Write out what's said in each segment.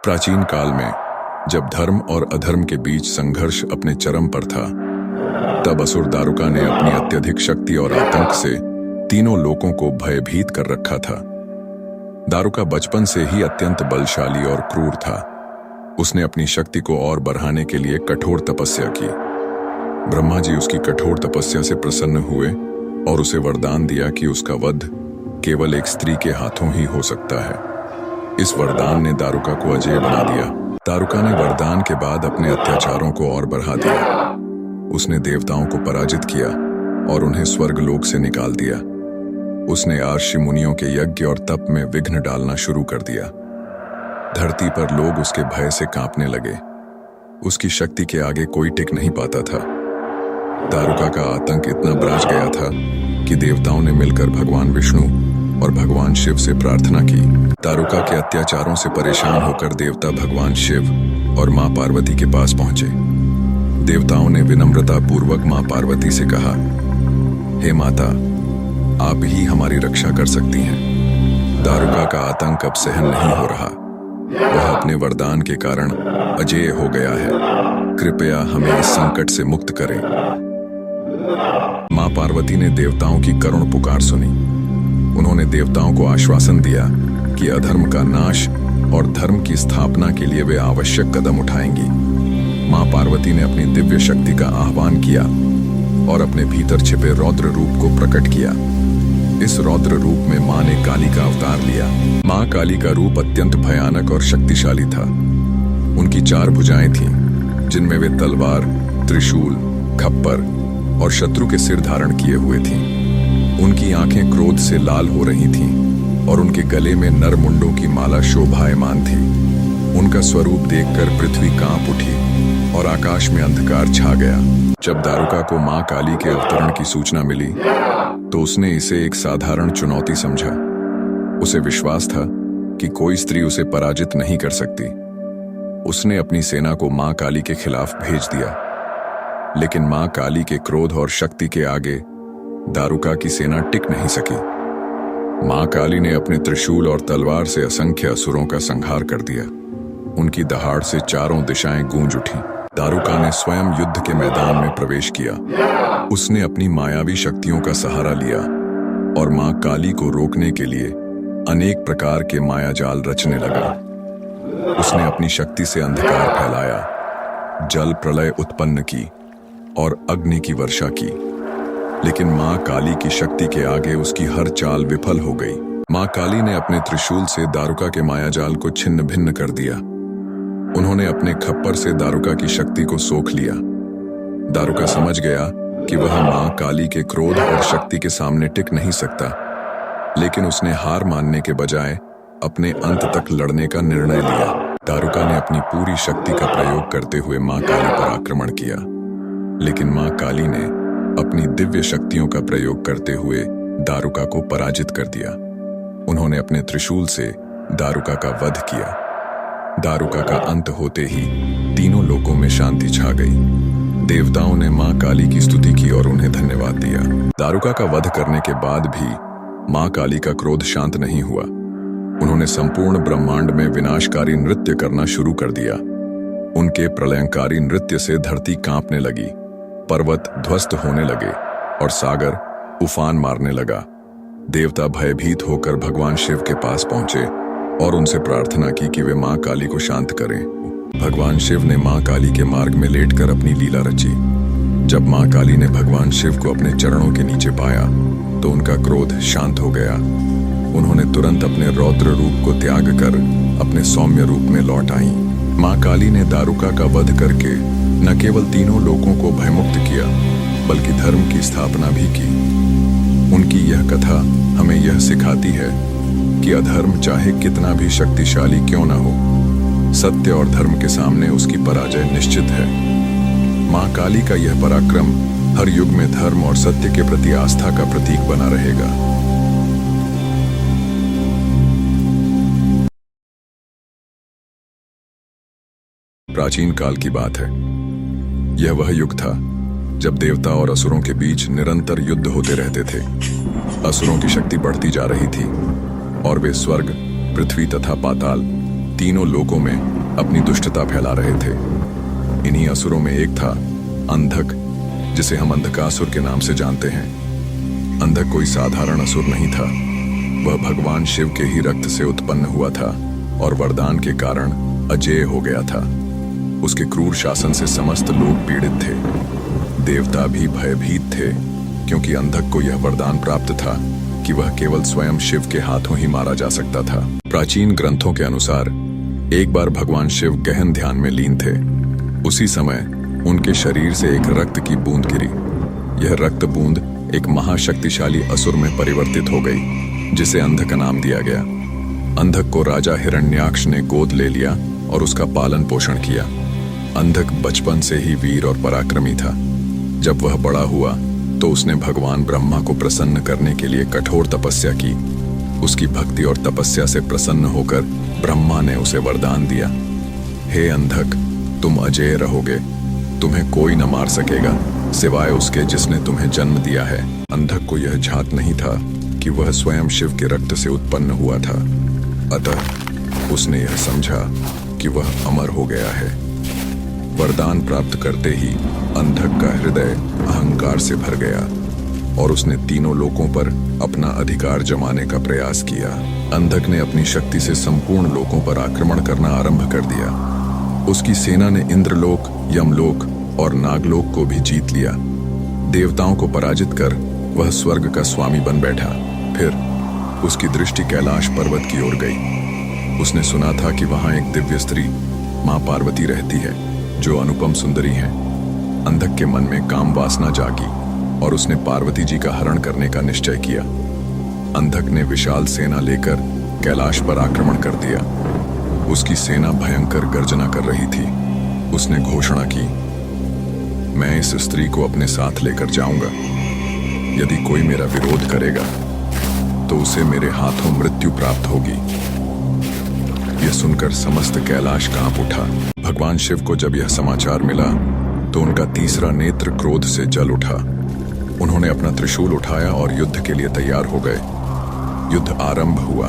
प्राचीन काल में जब धर्म और अधर्म के बीच संघर्ष अपने चरम पर था, तब असुर दारुका ने अपनी अत्यधिक शक्ति और आतंक से तीनों लोगों को भयभीत कर रखा था। दारुका बचपन से ही अत्यंत बलशाली और क्रूर था। उसने अपनी शक्ति को और बढ़ाने के लिए कठोर तपस्या की। ब्रह्मा जी उसकी कठोर तपस्या से प्रसन्न हुए और उसे वरदान दिया कि उसका वध केवल एक स्त्री के हाथों ही हो सकता है। इस वरदान ने दारुका को अजेय बना दिया। दारुका ने वरदान के बाद अपने अत्याचारों को और बढ़ा दिया। उसने देवताओं को पराजित किया और उन्हें स्वर्गलोक से निकाल दिया। उसने ऋषि मुनियों के यज्ञ और तप में विघ्न डालना शुरू कर दिया। धरती पर लोग उसके भय से कांपने लगे। उसकी शक्ति के आगे कोई टिक नहीं पाता था। दारुका का आतंक इतना बढ़ गया था कि देवताओं ने मिलकर भगवान विष्णु और भगवान शिव से प्रार्थना की। दारुका के अत्याचारों से परेशान होकर देवता भगवान शिव और मां पार्वती के पास पहुंचे। देवताओं ने विनम्रता पूर्वक मां पार्वती से कहा, हे माता, आप ही हमारी रक्षा कर सकती हैं। दारुका का आतंक अब सहन नहीं हो रहा। वह अपने वरदान के कारण अजेय हो गया है। कृपया हमें इस संकट से मुक्त करें। मां पार्वती ने देवताओं की करुण पुकार सुनी। उन्होंने देवताओं को आश्वासन दिया कि अधर्म का नाश और धर्म की स्थापना के लिए वे आवश्यक कदम उठाएंगी। मां पार्वती ने अपनी दिव्य शक्ति का आह्वान किया और अपने भीतर छिपे रौद्र रूप को प्रकट किया। इस रौद्र रूप में मां ने काली का अवतार लिया। मां काली का रूप अत्यंत भयानक और शक्तिशाली था। उनकी 4 भुजाएं थीं, जिनमें वे तलवार, त्रिशूल, खप्पर और शत्रु के सिर धारण किए हुए थीं। उनकी आंखें क्रोध से लाल हो रही थीं और उनके गले में नर मुंडों की माला शोभायमान थी। उनका स्वरूप देखकर पृथ्वी कांप उठी और आकाश में अंधकार छा गया। जब दारुका को मां काली के अवतरण की सूचना मिली तो उसने इसे एक साधारण चुनौती समझा। उसे विश्वास था कि कोई स्त्री उसे पराजित नहीं कर सकती। उसने अपनी सेना को मां काली के खिलाफ भेज दिया, लेकिन मां काली के क्रोध और शक्ति के आगे दारुका की सेना टिक नहीं सकी। मां काली ने अपने त्रिशूल और तलवार से असंख्य असुरों का संहार कर दिया। उनकी दहाड़ से चारों दिशाएं गूंज उठी। दारुका ने स्वयं युद्ध के मैदान में प्रवेश किया। उसने अपनी मायावी शक्तियों का सहारा लिया और मां काली को रोकने के लिए अनेक प्रकार के मायाजाल रचने लगा। उसने अपनी शक्ति से अंधकार फैलाया, जल प्रलय उत्पन्न की और अग्नि की वर्षा की, लेकिन मां काली की शक्ति के आगे उसकी हर चाल विफल हो गई। मां काली ने अपने त्रिशूल से दारुका के मायाजाल को छिन्न भिन्न कर दिया। उन्होंने अपने खप्पर से दारुका की शक्ति को सोख लिया। दारुका समझ गया कि वह मां काली के क्रोध और शक्ति के सामने टिक नहीं सकता, लेकिन उसने हार मानने के बजाय अपने अंत तक लड़ने का निर्णय लिया। दारुका ने अपनी पूरी शक्ति का प्रयोग करते हुए मां काली पर आक्रमण किया, लेकिन मां काली ने अपनी दिव्य शक्तियों का प्रयोग करते हुए दारुका को पराजित कर दिया। उन्होंने अपने त्रिशूल से दारुका का वध किया। दारुका का अंत होते ही तीनों लोकों में शांति छा गई। देवताओं ने मां काली की स्तुति की और उन्हें धन्यवाद दिया। दारुका का वध करने के बाद भी मां काली का क्रोध शांत नहीं हुआ। उन्होंने संपूर्ण ब्रह्मांड में विनाशकारी नृत्य करना शुरू कर दिया। उनके प्रलयंकारी नृत्य से धरती कांपने लगी, पर्वत ध्वस्त होने लगे और सागर उफान मारने लगा। देवता भयभीत होकर भगवान शिव के पास पहुंचे और उनसे प्रार्थना की कि वे मां काली को शांत करें। भगवान शिव ने मां काली के मार्ग में लेटकर अपनी लीला रची। जब मां काली ने भगवान शिव को अपने चरणों के नीचे पाया तो उनका क्रोध शांत हो गया। उन्होंने तुरंत अपने रौद्र रूप को त्याग कर अपने सौम्य रूप में लौट आईं। मां काली ने दारुका का वध करके न केवल तीनों लोगों को भयमुक्त किया, बल्कि धर्म की स्थापना भी की। उनकी यह कथा हमें यह सिखाती है कि अधर्म चाहे कितना भी शक्तिशाली क्यों न हो, सत्य और धर्म के सामने उसकी पराजय निश्चित है। मां काली का यह पराक्रम हर युग में धर्म और सत्य के प्रति आस्था का प्रतीक बना रहेगा। प्राचीन काल की बात है। यह वह युग था जब देवता और असुरों के बीच निरंतर युद्ध होते रहते थे। असुरों की शक्ति बढ़ती जा रही थी और वे स्वर्ग, पृथ्वी तथा पाताल तीनों लोकों में अपनी दुष्टता फैला रहे थे। इन्हीं असुरों में एक था अंधक, जिसे हम अंधकासुर के नाम से जानते हैं। अंधक कोई साधारण असुर नहीं था, वह भगवान शिव के ही रक्त से उत्पन्न हुआ था और वरदान के कारण अजेय हो गया था। उसके क्रूर शासन से समस्त लोग पीड़ित थे। देवता भी भयभीत थे, क्योंकि अंधक को यह वरदान प्राप्त था कि वह केवल स्वयं शिव के हाथों ही मारा जा सकता था। प्राचीन ग्रंथों के अनुसार एक बार भगवान शिव गहन ध्यान में लीन थे। उसी समय उनके शरीर से एक रक्त की बूंद गिरी। यह रक्त बूंद एक महाशक्तिशाली असुर में परिवर्तित हो गई, जिसे अंधक नाम दिया गया। अंधक को राजा हिरण्याक्ष ने गोद ले लिया और उसका पालन पोषण किया। अंधक बचपन से ही वीर और पराक्रमी था। जब वह बड़ा हुआ तो उसने भगवान ब्रह्मा को प्रसन्न करने के लिए कठोर तपस्या की। उसकी भक्ति और तपस्या से प्रसन्न होकर ब्रह्मा ने उसे वरदान दिया, हे अंधक, तुम अजेय रहोगे, तुम्हें कोई न मार सकेगा सिवाय उसके जिसने तुम्हें जन्म दिया है। अंधक को यह झात नहीं था कि वह स्वयं शिव के रक्त से उत्पन्न हुआ था, अतः उसने यह समझा कि वह अमर हो गया है। वरदान प्राप्त करते ही अंधक का हृदय अहंकार से भर गया और उसने तीनों लोकों पर अपना अधिकार जमाने का प्रयास किया। अंधक ने अपनी शक्ति से संपूर्ण लोकों पर आक्रमण करना आरंभ कर दिया। उसकी सेना ने इंद्रलोक, यमलोक और नागलोक को भी जीत लिया। देवताओं को पराजित कर वह स्वर्ग का स्वामी बन बैठा। फिर उसकी दृष्टि कैलाश पर्वत की ओर गई। उसने सुना था कि वहां एक दिव्य स्त्री मां पार्वती रहती है, जो अनुपम सुंदरी है। अंधक के मन में काम वासना जागी और उसने पार्वती जी का हरण करने का निश्चय किया। अंधक ने विशाल सेना लेकर कैलाश पर आक्रमण कर दिया। उसकी सेना भयंकर गर्जना कर रही थी। उसने घोषणा की, मैं इस स्त्री को अपने साथ लेकर जाऊंगा। यदि कोई मेरा विरोध करेगा तो उसे मेरे हाथों मृत्यु प्राप्त होगी। यह सुनकर समस्त कैलाश कांप उठा। भगवान शिव को जब यह समाचार मिला तो उनका तीसरा नेत्र क्रोध से जल उठा। उन्होंने अपना त्रिशूल उठाया और युद्ध के लिए तैयार हो गए। युद्ध आरंभ हुआ।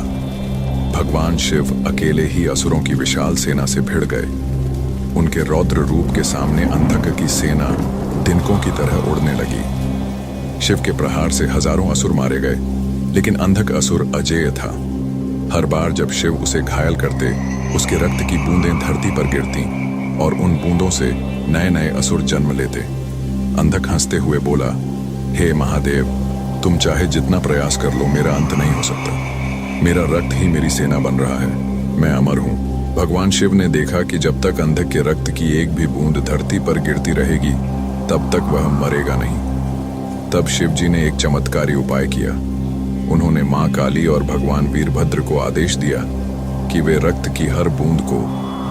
भगवान शिव अकेले ही असुरों की विशाल सेना से भिड़ गए। उनके रौद्र रूप के सामने अंधक की सेना तिनकों की तरह उड़ने लगी। शिव के प्रहार से हजारों असुर मारे गए, लेकिन अंधक असुर अजेय था। हर बार जब शिव उसे घायल करते, उसके रक्त की बूंदें धरती पर गिरती और उन बूंदों से नए नए असुर जन्म लेते। अंधक हंसते हुए बोला, हे महादेव, तुम चाहे जितना प्रयास कर लो, मेरा अंत नहीं हो सकता। मेरा रक्त ही मेरी सेना बन रहा है। मैं अमर हूं। भगवान शिव ने देखा कि जब तक अंधक के रक्त की एक भी बूंद धरती पर गिरती रहेगी, तब तक वह मरेगा नहीं। तब शिव जी ने एक चमत्कारी उपाय किया। उन्होंने मां काली और भगवान वीरभद्र को आदेश दिया कि वे रक्त की हर बूंद को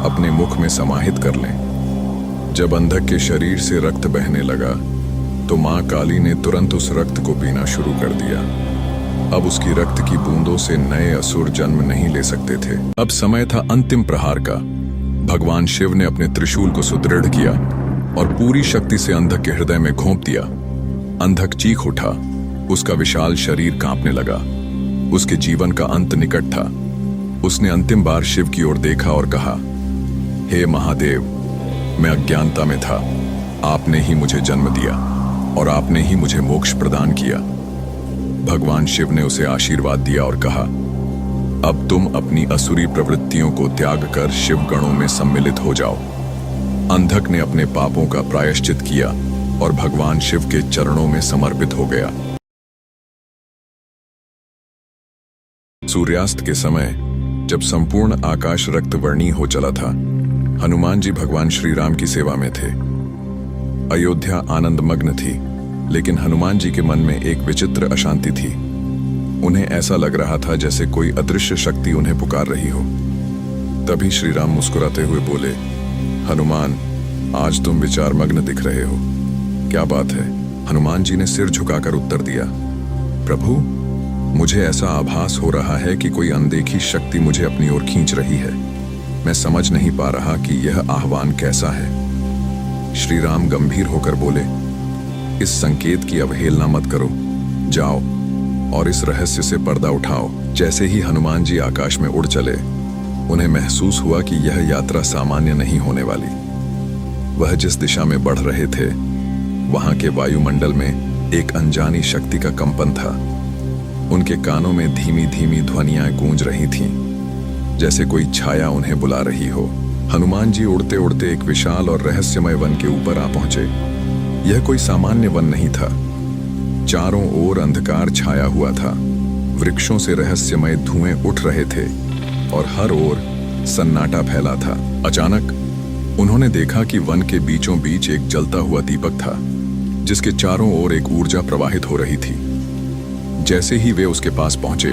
अपने मुख में समाहित कर लें। जब अंधक के शरीर से रक्त बहने लगा तो मां काली ने तुरंत उस रक्त को पीना शुरू कर दिया। अब उसकी रक्त की बूंदों से नए असुर जन्म नहीं ले सकते थे। अब समय था अंतिम प्रहार का। भगवान शिव ने अपने त्रिशूल को सुदृढ़ किया और पूरी शक्ति से अंधक के हृदय में घोंप दिया। अंधक चीख उठा। उसका विशाल शरीर कांपने लगा। उसके जीवन का अंत निकट था। उसने अंतिम बार शिव की ओर देखा और कहा, हे महादेव, मैं अज्ञानता में था। आपने ही मुझे जन्म दिया और आपने ही मुझे मोक्ष प्रदान किया। भगवान शिव ने उसे आशीर्वाद दिया और कहा, अब तुम अपनी असुरी प्रवृत्तियों को त्याग कर शिव गणों में सम्मिलित हो जाओ। अंधक ने अपने पापों का प्रायश्चित किया और भगवान शिव के चरणों में समर्पित हो गया। सूर्यास्त के समय जब संपूर्ण आकाश रक्तवर्णी हो चला था, हनुमान जी भगवान श्री राम की सेवा में थे। अयोध्या आनंदमग्न थी, लेकिन हनुमान जी के मन में एक विचित्र अशांति थी। उन्हें ऐसा लग रहा था जैसे कोई अदृश्य शक्ति उन्हें पुकार रही हो। तभी श्री राम मुस्कुराते हुए बोले, हनुमान, आज तुम विचारमग्न दिख रहे हो। क्या बात है? हनुमान जी ने सिर झुकाकर उत्तर दिया, प्रभु, मुझे ऐसा आभास हो रहा है कि कोई अनदेखी शक्ति मुझे अपनी ओर खींच रही है। मैं समझ नहीं पा रहा कि यह आह्वान कैसा है। श्री राम गंभीर होकर बोले, इस संकेत की अवहेलना मत करो। जाओ और इस रहस्य से पर्दा उठाओ। जैसे ही हनुमान जी आकाश में उड़ चले, उन्हें महसूस हुआ कि यह यात्रा सामान्य नहीं होने वाली। वह जिस दिशा में बढ़ रहे थे, वहां के वायुमंडल में एक अनजानी शक्ति का कंपन था। उनके कानों में धीमी धीमी ध्वनियां गूंज रही थीं, जैसे कोई छाया उन्हें बुला रही हो। हनुमान जी उड़ते उड़ते एक विशाल और रहस्यमय वन के ऊपर आ पहुंचे। यह कोई सामान्य वन नहीं था। चारों ओर अंधकार छाया हुआ था। वृक्षों से रहस्यमय धुएं उठ रहे थे और हर ओर सन्नाटा फैला था। अचानक उन्होंने देखा कि वन के बीचों बीच एक जलता हुआ दीपक था, जिसके चारों ओर एक ऊर्जा प्रवाहित हो रही थी। जैसे ही वे उसके पास पहुंचे,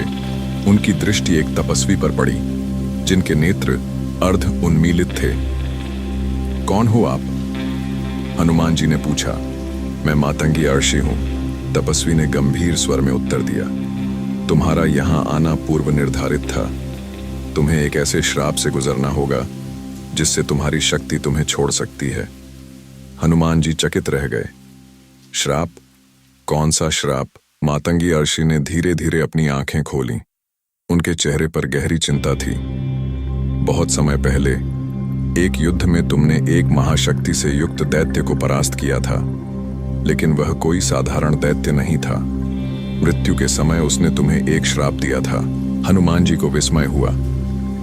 उनकी दृष्टि एक तपस्वी पर पड़ी, जिनके नेत्र अर्ध उन्मीलित थे। कौन हो आप? हनुमान जी ने पूछा। मैं मातंगी अर्षि हूं, तपस्वी ने गंभीर स्वर में उत्तर दिया। तुम्हारा यहां आना पूर्व निर्धारित था। तुम्हें एक ऐसे श्राप से गुजरना होगा जिससे तुम्हारी शक्ति तुम्हें छोड़ सकती है। हनुमान जी चकित रह गए। श्राप? कौन सा श्राप? मातंगी अर्षि ने धीरे धीरे अपनी आंखें खोलीं। उनके चेहरे पर गहरी चिंता थी। बहुत समय पहले एक युद्ध में तुमने एक महाशक्ति से युक्त दैत्य को परास्त किया था, लेकिन वह कोई साधारण दैत्य नहीं था। मृत्यु के समय उसने तुम्हें एक श्राप दिया था। हनुमान जी को विस्मय हुआ।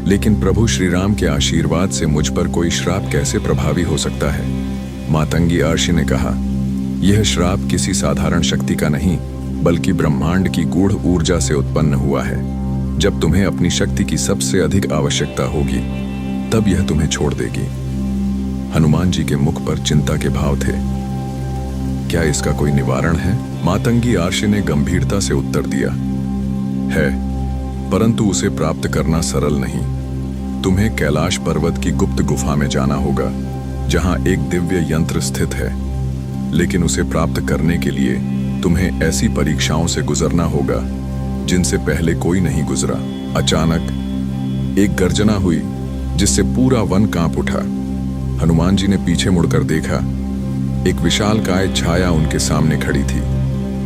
लेकिन प्रभु श्री राम के आशीर्वाद से मुझ पर कोई श्राप कैसे प्रभावी हो सकता है? मातंगी अर्षि ने कहा, यह श्राप किसी साधारण शक्ति का नहीं, बल्कि ब्रह्मांड की गूढ़ ऊर्जा से उत्पन्न हुआ है। जब तुम्हें अपनी शक्ति की सबसे अधिक आवश्यकता होगी, तब यह तुम्हें छोड़ देगी। हनुमान जी के मुख पर चिंता के भाव थे। क्या इसका कोई निवारण है? मातंगी अर्षि ने गंभीरता से उत्तर दिया, है, परंतु उसे प्राप्त करना सरल नहीं। तुम्हें कैलाश पर्वत की गुप्त गुफा में जाना होगा, जहां एक दिव्य यंत्र स्थित है। लेकिन उसे प्राप्त करने के लिए तुम्हें ऐसी परीक्षाओं से गुजरना होगा जिनसे पहले कोई नहीं गुजरा। अचानक एक गर्जना हुई, जिससे पूरा वन कांप उठा। हनुमान जी ने पीछे मुड़कर देखा। एक विशालकाय छाया उनके सामने खड़ी थी।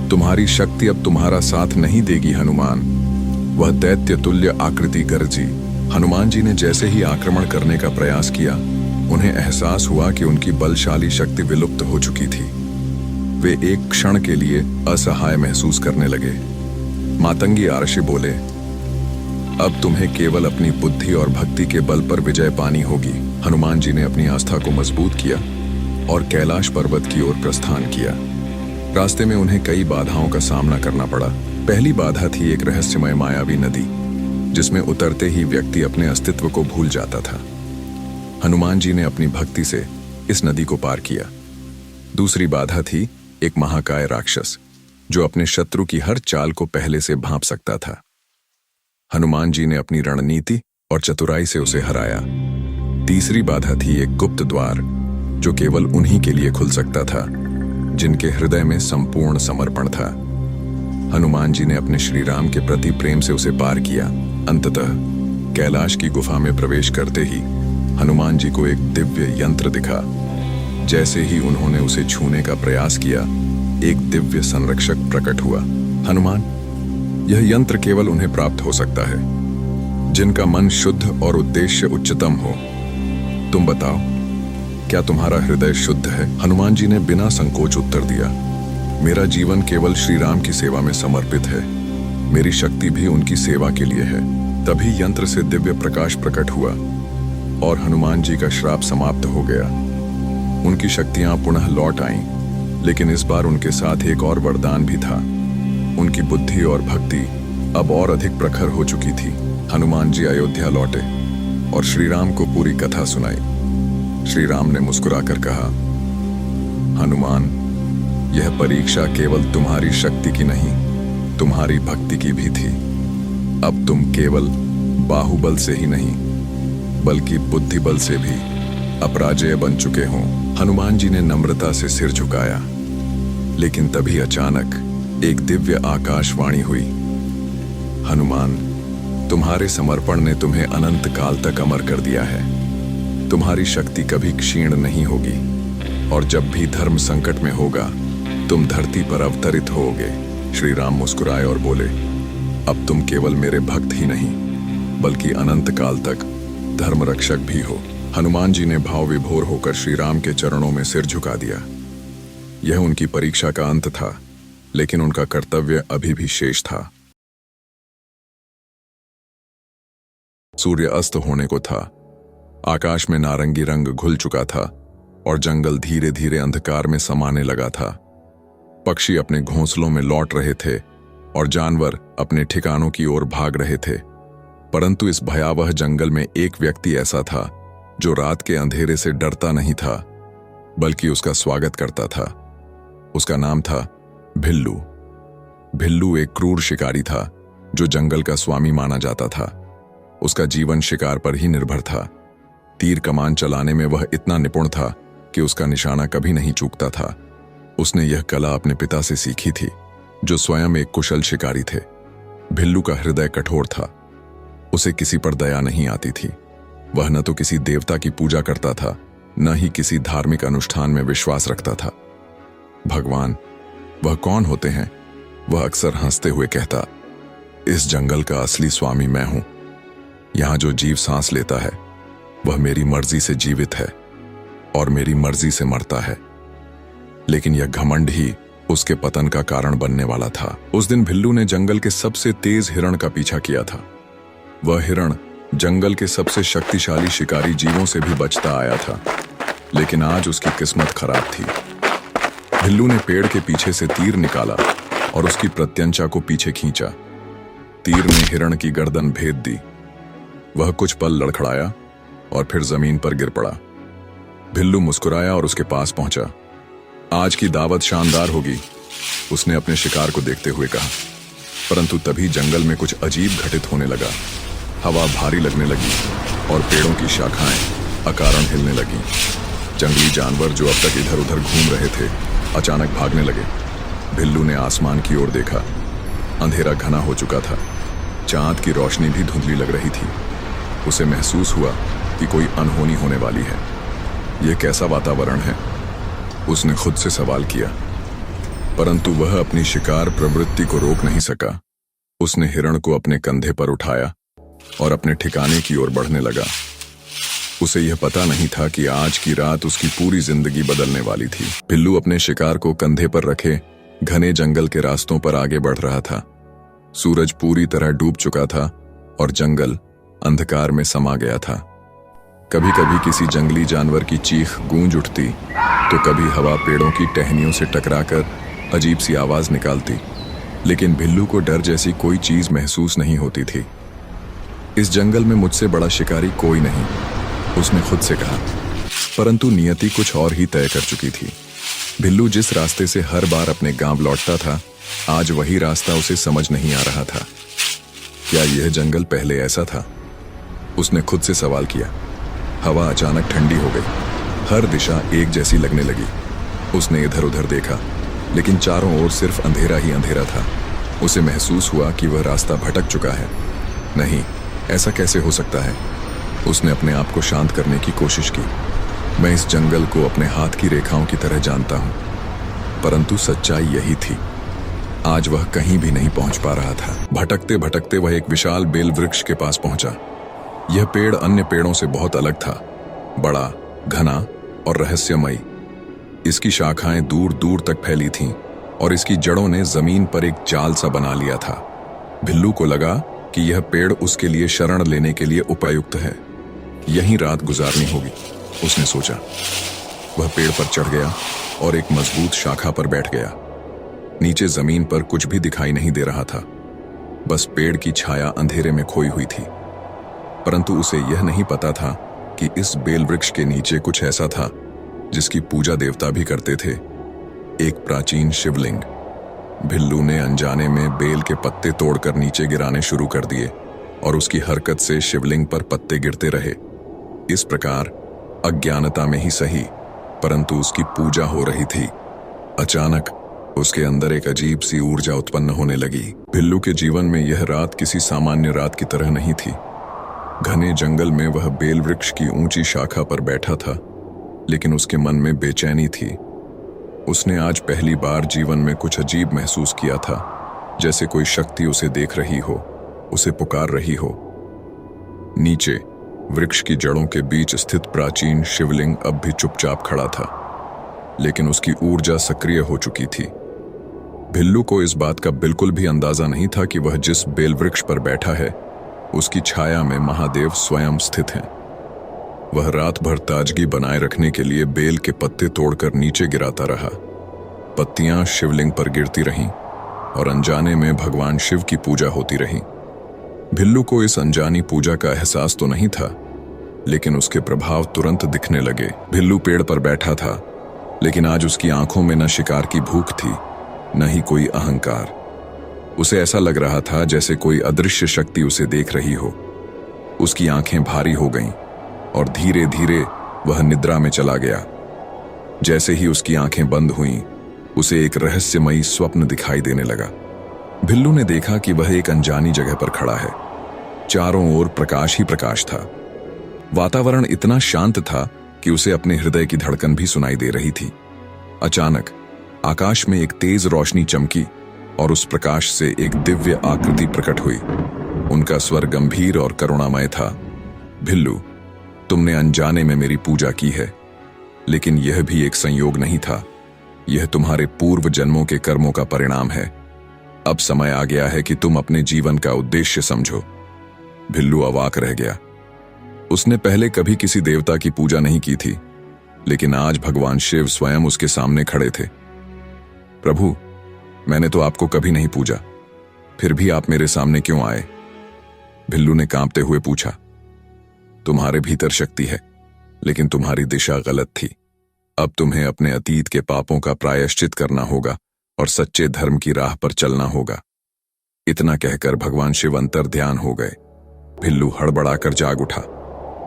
तुम्हारी शक्ति अब तुम्हारा साथ नहीं देगी हनुमान, वह दैत्य तुल्य आकृति गरजी। हनुमान जी ने जैसे ही आक्रमण करने का प्रयास किया, उन्हें एहसास हुआ कि उनकी बलशाली शक्ति विलुप्त हो चुकी थी। वे एक क्षण के लिए असहाय महसूस करने लगे। मातंगी अर्षि बोले, अब तुम्हें केवल अपनी बुद्धि और भक्ति के बल पर विजय पानी होगी। हनुमान जी ने अपनी आस्था को मजबूत किया और कैलाश पर्वत की ओर प्रस्थान किया। रास्ते में उन्हें कई बाधाओं का सामना करना पड़ा। पहली बाधा थी एक रहस्यमय मायावी नदी, जिसमें उतरते ही व्यक्ति अपने अस्तित्व को भूल जाता था। हनुमान जी ने अपनी भक्ति से इस नदी को पार किया। दूसरी बाधा थी एक महाकाय राक्षस, जो अपने शत्रु की हर चाल को पहले से भांप सकता था। हनुमान जी ने अपनी रणनीति और चतुराई से उसे हराया। तीसरी बाधा थी एक गुप्त द्वार, जो केवल उन्हीं के लिए खुल सकता था, जिनके हृदय में संपूर्ण समर्पण था। हनुमान जी ने अपने श्री राम के प्रति प्रेम से उसे पार किया। अंततः कैलाश की गुफा में प्रवेश करते ही हनुमान जी को एक दिव्य यंत्र दिखा। जैसे ही उन्होंने उसे छूने का प्रयास किया, एक दिव्य संरक्षक प्रकट हुआ। हनुमान, यह यंत्र केवल उन्हें प्राप्त हो सकता है जिनका मन शुद्ध और उद्देश्य उच्चतम हो। तुम बताओ, क्या तुम्हारा हृदय शुद्ध है? हनुमान जी ने बिना संकोच उत्तर दिया, मेरा जीवन केवल श्री राम की सेवा में समर्पित है। मेरी शक्ति भी उनकी सेवा के लिए है। तभी यंत्र से दिव्य प्रकाश प्रकट हुआ और हनुमान जी का श्राप समाप्त हो गया। उनकी शक्तियां पुनः लौट आईं, लेकिन इस बार उनके साथ एक और वरदान भी था। उनकी बुद्धि और भक्ति अब और अधिक प्रखर हो चुकी थी। हनुमान जी अयोध्या लौटे और श्री राम को पूरी कथा सुनाई। श्री राम ने मुस्कुराकर कहा, हनुमान, यह परीक्षा केवल तुम्हारी शक्ति की नहीं, तुम्हारी भक्ति की भी थी। अब तुम केवल बाहुबल से ही नहीं, बल्कि बुद्धिबल से भी अपराजेय बन चुके हो। हनुमान जी ने नम्रता से सिर झुकाया, लेकिन तभी अचानक एक दिव्य आकाशवाणी हुई, हनुमान, तुम्हारे समर्पण ने तुम्हें अनंत काल तक अमर कर दिया है। तुम्हारी शक्ति कभी क्षीण नहीं होगी और जब भी धर्म संकट में होगा, तुम धरती पर अवतरित होगे। श्री राम मुस्कुराए और बोले, अब तुम केवल मेरे भक्त ही नहीं, बल्कि अनंत काल तक धर्म रक्षक भी हो। हनुमान जी ने भाव विभोर होकर श्री राम के चरणों में सिर झुका दिया। यह उनकी परीक्षा का अंत था, लेकिन उनका कर्तव्य अभी भी शेष था। सूर्य अस्त होने को था। आकाश में नारंगी रंग घुल चुका था और जंगल धीरे धीरे अंधकार में समाने लगा था। पक्षी अपने घोंसलों में लौट रहे थे और जानवर अपने ठिकानों की ओर भाग रहे थे। परंतु इस भयावह जंगल में एक व्यक्ति ऐसा था जो रात के अंधेरे से डरता नहीं था, बल्कि उसका स्वागत करता था। उसका नाम था भिल्लू। भिल्लू एक क्रूर शिकारी था जो जंगल का स्वामी माना जाता था। उसका जीवन शिकार पर ही निर्भर था। तीर कमान चलाने में वह इतना निपुण था कि उसका निशाना कभी नहीं चूकता था। उसने यह कला अपने पिता से सीखी थी, जो स्वयं एक कुशल शिकारी थे। भिल्लू का हृदय कठोर था। उसे किसी पर दया नहीं आती थी। वह न तो किसी देवता की पूजा करता था, न ही किसी धार्मिक अनुष्ठान में विश्वास रखता था। भगवान, वह कौन होते हैं? वह अक्सर हंसते हुए कहता, इस जंगल का असली स्वामी मैं हूं। यहां जो जीव सांस लेता है वह मेरी मर्जी से जीवित है और मेरी मर्जी से मरता है। लेकिन यह घमंड ही उसके पतन का कारण बनने वाला था। उस दिन भिल्लू ने जंगल के सबसे तेज हिरण का पीछा किया था। वह हिरण जंगल के सबसे शक्तिशाली शिकारी जीवों से भी बचता आया था, लेकिन आज उसकी किस्मत खराब थी। भिल्लू ने पेड़ के पीछे से तीर निकाला और उसकी प्रत्यंचा को पीछे खींचा। तीर ने हिरण की गर्दन भेद दी। वह कुछ पल लड़खड़ाया और फिर जमीन पर गिर पड़ा। भिल्लू मुस्कुराया और उसके पास पहुंचा। आज की दावत शानदार होगी, उसने अपने शिकार को देखते हुए कहा। परंतु तभी जंगल में कुछ अजीब घटित होने लगा। हवा भारी लगने लगी और पेड़ों की शाखाएं अकारण हिलने लगीं। जंगली जानवर जो अब तक इधर उधर घूम रहे थे अचानक भागने लगे। भिल्लू ने आसमान की ओर देखा। अंधेरा घना हो चुका था। चांद की रोशनी भी धुंधली लग रही थी। उसे महसूस हुआ कि कोई अनहोनी होने वाली है। यह कैसा वातावरण है? उसने खुद से सवाल किया। परंतु वह अपनी शिकार प्रवृत्ति को रोक नहीं सका। उसने हिरण को अपने कंधे पर उठाया और अपने ठिकाने की ओर बढ़ने लगा। उसे यह पता नहीं था कि आज की रात उसकी पूरी जिंदगी बदलने वाली थी। भिल्लू अपने शिकार को कंधे पर रखे घने जंगल के रास्तों पर आगे बढ़ रहा था। सूरज पूरी तरह डूब चुका था और जंगल अंधकार में समा गया था। कभी कभी किसी जंगली जानवर की चीख गूंज उठती, तो कभी हवा पेड़ों की टहनियों से टकराकर अजीब सी आवाज निकालती। लेकिन भिल्लू को डर जैसी कोई चीज महसूस नहीं होती थी। इस जंगल में मुझसे बड़ा शिकारी कोई नहीं, उसने खुद से कहा। परंतु नियति कुछ और ही तय कर चुकी थी। भिल्लू जिस रास्ते से हर बार अपने गांव लौटता था, आज वही रास्ता उसे समझ नहीं आ रहा था। क्या यह जंगल पहले ऐसा था? उसने खुद से सवाल किया। हवा अचानक ठंडी हो गई। हर दिशा एक जैसी लगने लगी। उसने इधर उधर देखा, लेकिन चारों ओर सिर्फ अंधेरा ही अंधेरा था। उसे महसूस हुआ कि वह रास्ता भटक चुका है। नहीं, ऐसा कैसे हो सकता है? उसने अपने आप को शांत करने की कोशिश की। मैं इस जंगल को अपने हाथ की रेखाओं की तरह जानता हूं। परंतु सच्चाई यही थी, आज वह कहीं भी नहीं पहुंच पा रहा था। भटकते भटकते वह एक विशाल बेल वृक्ष के पास पहुंचा। यह पेड़ अन्य पेड़ों से बहुत अलग था, बड़ा, घना और रहस्यमयी। इसकी शाखाएं दूर दूर तक फैली थीं और इसकी जड़ों ने जमीन पर एक जाल सा बना लिया था। भिल्लू को लगा कि यह पेड़ उसके लिए शरण लेने के लिए उपयुक्त है। यहीं रात गुजारनी होगी, उसने सोचा। वह पेड़ पर चढ़ गया और एक मजबूत शाखा पर बैठ गया। नीचे जमीन पर कुछ भी दिखाई नहीं दे रहा था, बस पेड़ की छाया अंधेरे में खोई हुई थी। परंतु उसे यह नहीं पता था कि इस बेल वृक्ष के नीचे कुछ ऐसा था जिसकी पूजा देवता भी करते थे, एक प्राचीन शिवलिंग। भिल्लू ने अनजाने में बेल के पत्ते तोड़कर नीचे गिराने शुरू कर दिए और उसकी हरकत से शिवलिंग पर पत्ते गिरते रहे। इस प्रकार अज्ञानता में ही सही, परंतु उसकी पूजा हो रही थी। अचानक उसके अंदर एक अजीब सी ऊर्जा उत्पन्न होने लगी। भिल्लू के जीवन में यह रात किसी सामान्य रात की तरह नहीं थी। घने जंगल में वह बेल वृक्ष की ऊंची शाखा पर बैठा था, लेकिन उसके मन में बेचैनी थी। उसने आज पहली बार जीवन में कुछ अजीब महसूस किया था, जैसे कोई शक्ति उसे देख रही हो, उसे पुकार रही हो। नीचे वृक्ष की जड़ों के बीच स्थित प्राचीन शिवलिंग अब भी चुपचाप खड़ा था, लेकिन उसकी ऊर्जा सक्रिय हो चुकी थी। भिल्लू को इस बात का बिल्कुल भी अंदाजा नहीं था कि वह जिस बेल वृक्ष पर बैठा है उसकी छाया में महादेव स्वयं स्थित हैं। वह रात भर ताजगी बनाए रखने के लिए बेल के पत्ते तोड़कर नीचे गिराता रहा। पत्तियां शिवलिंग पर गिरती रहीं और अनजाने में भगवान शिव की पूजा होती रही। भिल्लू को इस अनजानी पूजा का एहसास तो नहीं था, लेकिन उसके प्रभाव तुरंत दिखने लगे। भिल्लू पेड़ पर बैठा था, लेकिन आज उसकी आंखों में न शिकार की भूख थी, न ही कोई अहंकार। उसे ऐसा लग रहा था जैसे कोई अदृश्य शक्ति उसे देख रही हो। उसकी आंखें भारी हो गईं और धीरे धीरे वह निद्रा में चला गया। जैसे ही उसकी आंखें बंद हुईं, उसे एक रहस्यमयी स्वप्न दिखाई देने लगा। भिल्लू ने देखा कि वह एक अनजानी जगह पर खड़ा है। चारों ओर प्रकाश ही प्रकाश था। वातावरण इतना शांत था कि उसे अपने हृदय की धड़कन भी सुनाई दे रही थी। अचानक आकाश में एक तेज रोशनी चमकी और उस प्रकाश से एक दिव्य आकृति प्रकट हुई। उनका स्वर गंभीर और करुणामय था। भिल्लू, तुमने अनजाने में मेरी पूजा की है, लेकिन यह भी एक संयोग नहीं था। यह तुम्हारे पूर्व जन्मों के कर्मों का परिणाम है। अब समय आ गया है कि तुम अपने जीवन का उद्देश्य समझो। भिल्लू अवाक रह गया। उसने पहले कभी किसी देवता की पूजा नहीं की थी, लेकिन आज भगवान शिव स्वयं उसके सामने खड़े थे। प्रभु, मैंने तो आपको कभी नहीं पूजा, फिर भी आप मेरे सामने क्यों आए? भिल्लू ने कांपते हुए पूछा। तुम्हारे भीतर शक्ति है, लेकिन तुम्हारी दिशा गलत थी। अब तुम्हें अपने अतीत के पापों का प्रायश्चित करना होगा और सच्चे धर्म की राह पर चलना होगा। इतना कहकर भगवान शिव अंतर ध्यान हो गए। भिल्लू हड़बड़ाकर जाग उठा।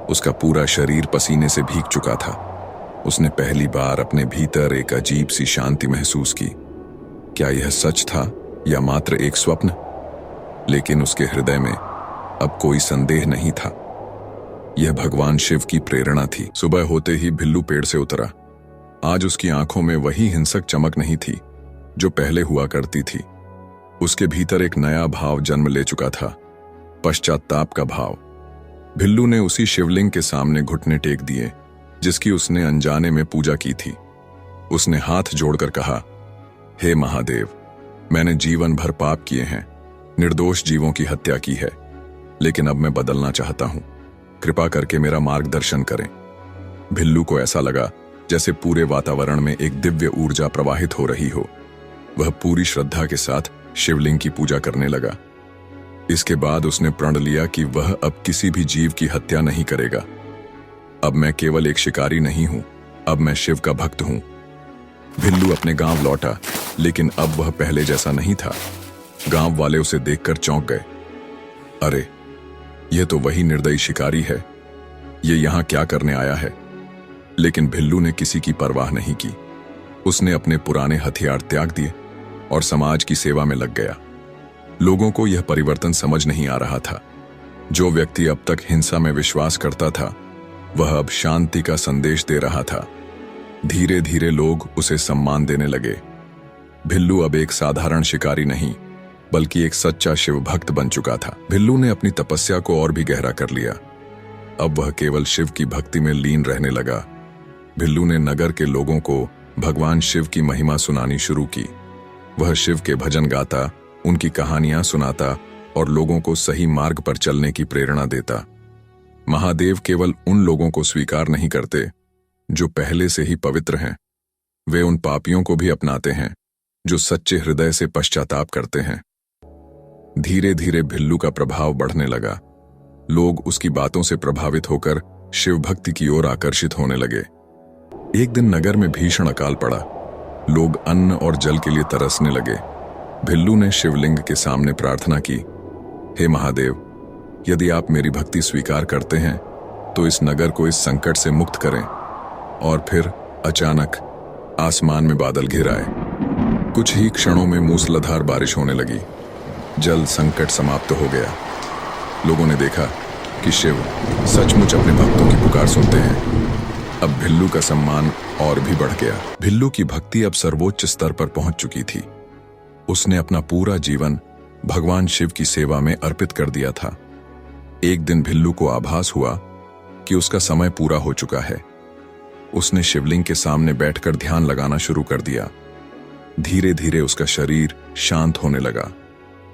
उसका पूरा शरीर पसीने से भीग चुका था। उसने पहली बार अपने भीतर एक अजीब सी शांति महसूस की। क्या यह सच था या मात्र एक स्वप्न? लेकिन उसके हृदय में अब कोई संदेह नहीं था। यह भगवान शिव की प्रेरणा थी। सुबह होते ही भिल्लू पेड़ से उतरा। आज उसकी आंखों में वही हिंसक चमक नहीं थी जो पहले हुआ करती थी। उसके भीतर एक नया भाव जन्म ले चुका था, पश्चाताप का भाव। भिल्लू ने उसी शिवलिंग के सामने घुटने टेक दिए जिसकी उसने अनजाने में पूजा की थी। उसने हाथ जोड़कर कहा, हे महादेव, मैंने जीवन भर पाप किए हैं, निर्दोष जीवों की हत्या की है, लेकिन अब मैं बदलना चाहता हूं। कृपा करके मेरा मार्गदर्शन करें। भिल्लू को ऐसा लगा जैसे पूरे वातावरण में एक दिव्य ऊर्जा प्रवाहित हो रही हो। वह पूरी श्रद्धा के साथ शिवलिंग की पूजा करने लगा। इसके बाद उसने प्रण लिया कि वह अब किसी भी जीव की हत्या नहीं करेगा। अब मैं केवल एक शिकारी नहीं हूं, अब मैं शिव का भक्त हूं। भिल्लू अपने गांव लौटा, लेकिन अब वह पहले जैसा नहीं था। गांव वाले उसे देखकर चौंक गए। अरे, यह तो वही निर्दयी शिकारी है। ये यहां क्या करने आया है? लेकिन भिल्लू ने किसी की परवाह नहीं की। उसने अपने पुराने हथियार त्याग दिए और समाज की सेवा में लग गया। लोगों को यह परिवर्तन समझ नहीं आ रहा था। जो व्यक्ति अब तक हिंसा में विश्वास करता था, वह अब शांति का संदेश दे रहा था। धीरे धीरे लोग उसे सम्मान देने लगे। भिल्लू अब एक साधारण शिकारी नहीं, बल्कि एक सच्चा शिव भक्त बन चुका था। भिल्लू ने अपनी तपस्या को और भी गहरा कर लिया। अब वह केवल शिव की भक्ति में लीन रहने लगा। भिल्लू ने नगर के लोगों को भगवान शिव की महिमा सुनानी शुरू की। वह शिव के भजन गाता, उनकी कहानियां सुनाता और लोगों को सही मार्ग पर चलने की प्रेरणा देता। महादेव केवल उन लोगों को स्वीकार नहीं करते जो पहले से ही पवित्र हैं, वे उन पापियों को भी अपनाते हैं जो सच्चे हृदय से पश्चाताप करते हैं। धीरे धीरे भिल्लू का प्रभाव बढ़ने लगा। लोग उसकी बातों से प्रभावित होकर शिव भक्ति की ओर आकर्षित होने लगे। एक दिन नगर में भीषण अकाल पड़ा। लोग अन्न और जल के लिए तरसने लगे। भिल्लू ने शिवलिंग के सामने प्रार्थना की, हे महादेव, यदि आप मेरी भक्ति स्वीकार करते हैं तो इस नगर को इस संकट से मुक्त करें। और फिर अचानक आसमान में बादल घिर आए। कुछ ही क्षणों में मूसलाधार बारिश होने लगी। जल संकट समाप्त हो गया। लोगों ने देखा कि शिव सचमुच अपने भक्तों की पुकार सुनते हैं। अब भिल्लू का सम्मान और भी बढ़ गया। भिल्लू की भक्ति अब सर्वोच्च स्तर पर पहुंच चुकी थी। उसने अपना पूरा जीवन भगवान शिव की सेवा में अर्पित कर दिया था। एक दिन भिल्लू को आभास हुआ कि उसका समय पूरा हो चुका है। उसने शिवलिंग के सामने बैठकर ध्यान लगाना शुरू कर दिया। धीरे धीरे उसका शरीर शांत होने लगा।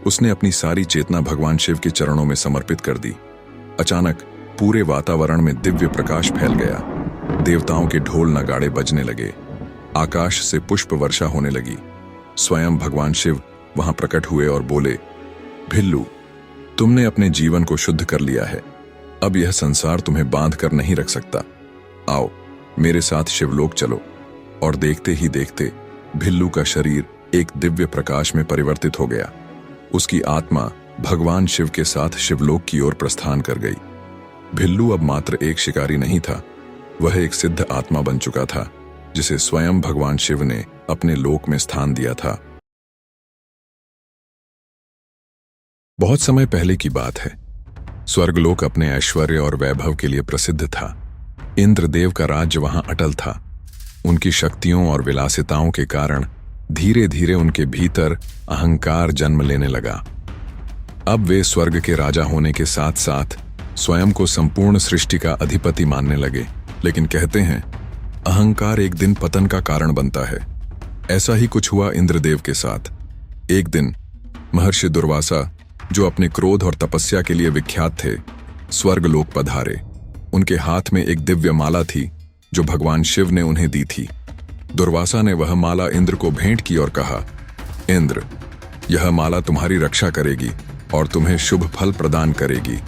उसने अपनी सारी चेतना भगवान शिव के चरणों में समर्पित कर दी। अचानक पूरे वातावरण में दिव्य प्रकाश फैल गया। देवताओं के ढोल नगाड़े बजने लगे। आकाश से पुष्प वर्षा होने लगी। स्वयं भगवान शिव वहां प्रकट हुए और बोले, भिल्लू, तुमने अपने जीवन को शुद्ध कर लिया है। अब यह संसार तुम्हें बांध कर नहीं रख सकता। आओ मेरे साथ शिवलोक चलो। और देखते ही देखते भिल्लू का शरीर एक दिव्य प्रकाश में परिवर्तित हो गया। उसकी आत्मा भगवान शिव के साथ शिवलोक की ओर प्रस्थान कर गई। भिल्लू अब मात्र एक शिकारी नहीं था, वह एक सिद्ध आत्मा बन चुका था, जिसे स्वयं भगवान शिव ने अपने लोक में स्थान दिया था। बहुत समय पहले की बात है। स्वर्गलोक अपने ऐश्वर्य और वैभव के लिए प्रसिद्ध था। इंद्रदेव का राज्य वहां अटल था। उनकी शक्तियों और विलासिताओं के कारण धीरे धीरे उनके भीतर अहंकार जन्म लेने लगा। अब वे स्वर्ग के राजा होने के साथ साथ स्वयं को संपूर्ण सृष्टि का अधिपति मानने लगे। लेकिन कहते हैं, अहंकार एक दिन पतन का कारण बनता है। ऐसा ही कुछ हुआ इंद्रदेव के साथ। एक दिन महर्षि दुर्वासा, जो अपने क्रोध और तपस्या के लिए विख्यात थे, स्वर्गलोक पधारे। उनके हाथ में एक दिव्य माला थी जो भगवान शिव ने उन्हें दी थी। दुर्वासा ने वह माला इंद्र को भेंट की और कहा, इंद्र, यह माला तुम्हारी रक्षा करेगी और तुम्हें शुभ फल प्रदान करेगी।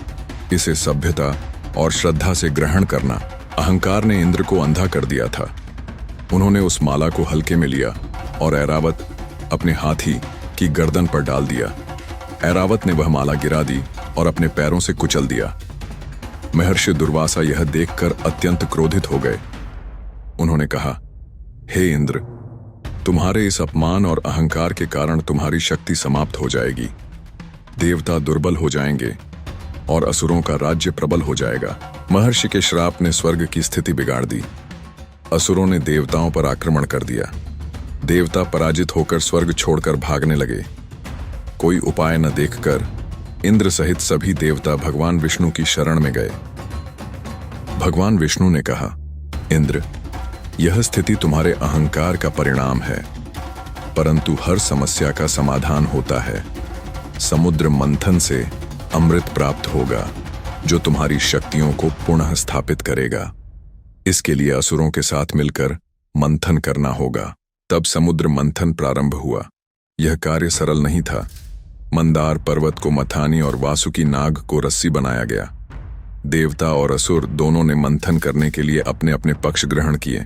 इसे सभ्यता और श्रद्धा से ग्रहण करना। अहंकार ने इंद्र को अंधा कर दिया था। उन्होंने उस माला को हल्के में लिया और ऐरावत अपने हाथी की गर्दन पर डाल दिया। ऐरावत ने वह माला गिरा दी और अपने पैरों से कुचल दिया। महर्षि दुर्वासा यह देखकर अत्यंत क्रोधित हो गए। उन्होंने कहा, हे इंद्र, तुम्हारे इस अपमान और अहंकार के कारण तुम्हारी शक्ति समाप्त हो जाएगी। देवता दुर्बल हो जाएंगे और असुरों का राज्य प्रबल हो जाएगा। महर्षि के श्राप ने स्वर्ग की स्थिति बिगाड़ दी। असुरों ने देवताओं पर आक्रमण कर दिया। देवता पराजित होकर स्वर्ग छोड़कर भागने लगे। कोई उपाय न देखकर इंद्र सहित सभी देवता भगवान विष्णु की शरण में गए। भगवान विष्णु ने कहा, इंद्र, यह स्थिति तुम्हारे अहंकार का परिणाम है, परंतु हर समस्या का समाधान होता है। समुद्र मंथन से अमृत प्राप्त होगा जो तुम्हारी शक्तियों को पुनः स्थापित करेगा। इसके लिए असुरों के साथ मिलकर मंथन करना होगा। तब समुद्र मंथन प्रारंभ हुआ। यह कार्य सरल नहीं था। मंदार पर्वत को मथानी और वासुकी नाग को रस्सी बनाया गया। देवता और असुर दोनों ने मंथन करने के लिए अपने अपने पक्ष ग्रहण किए।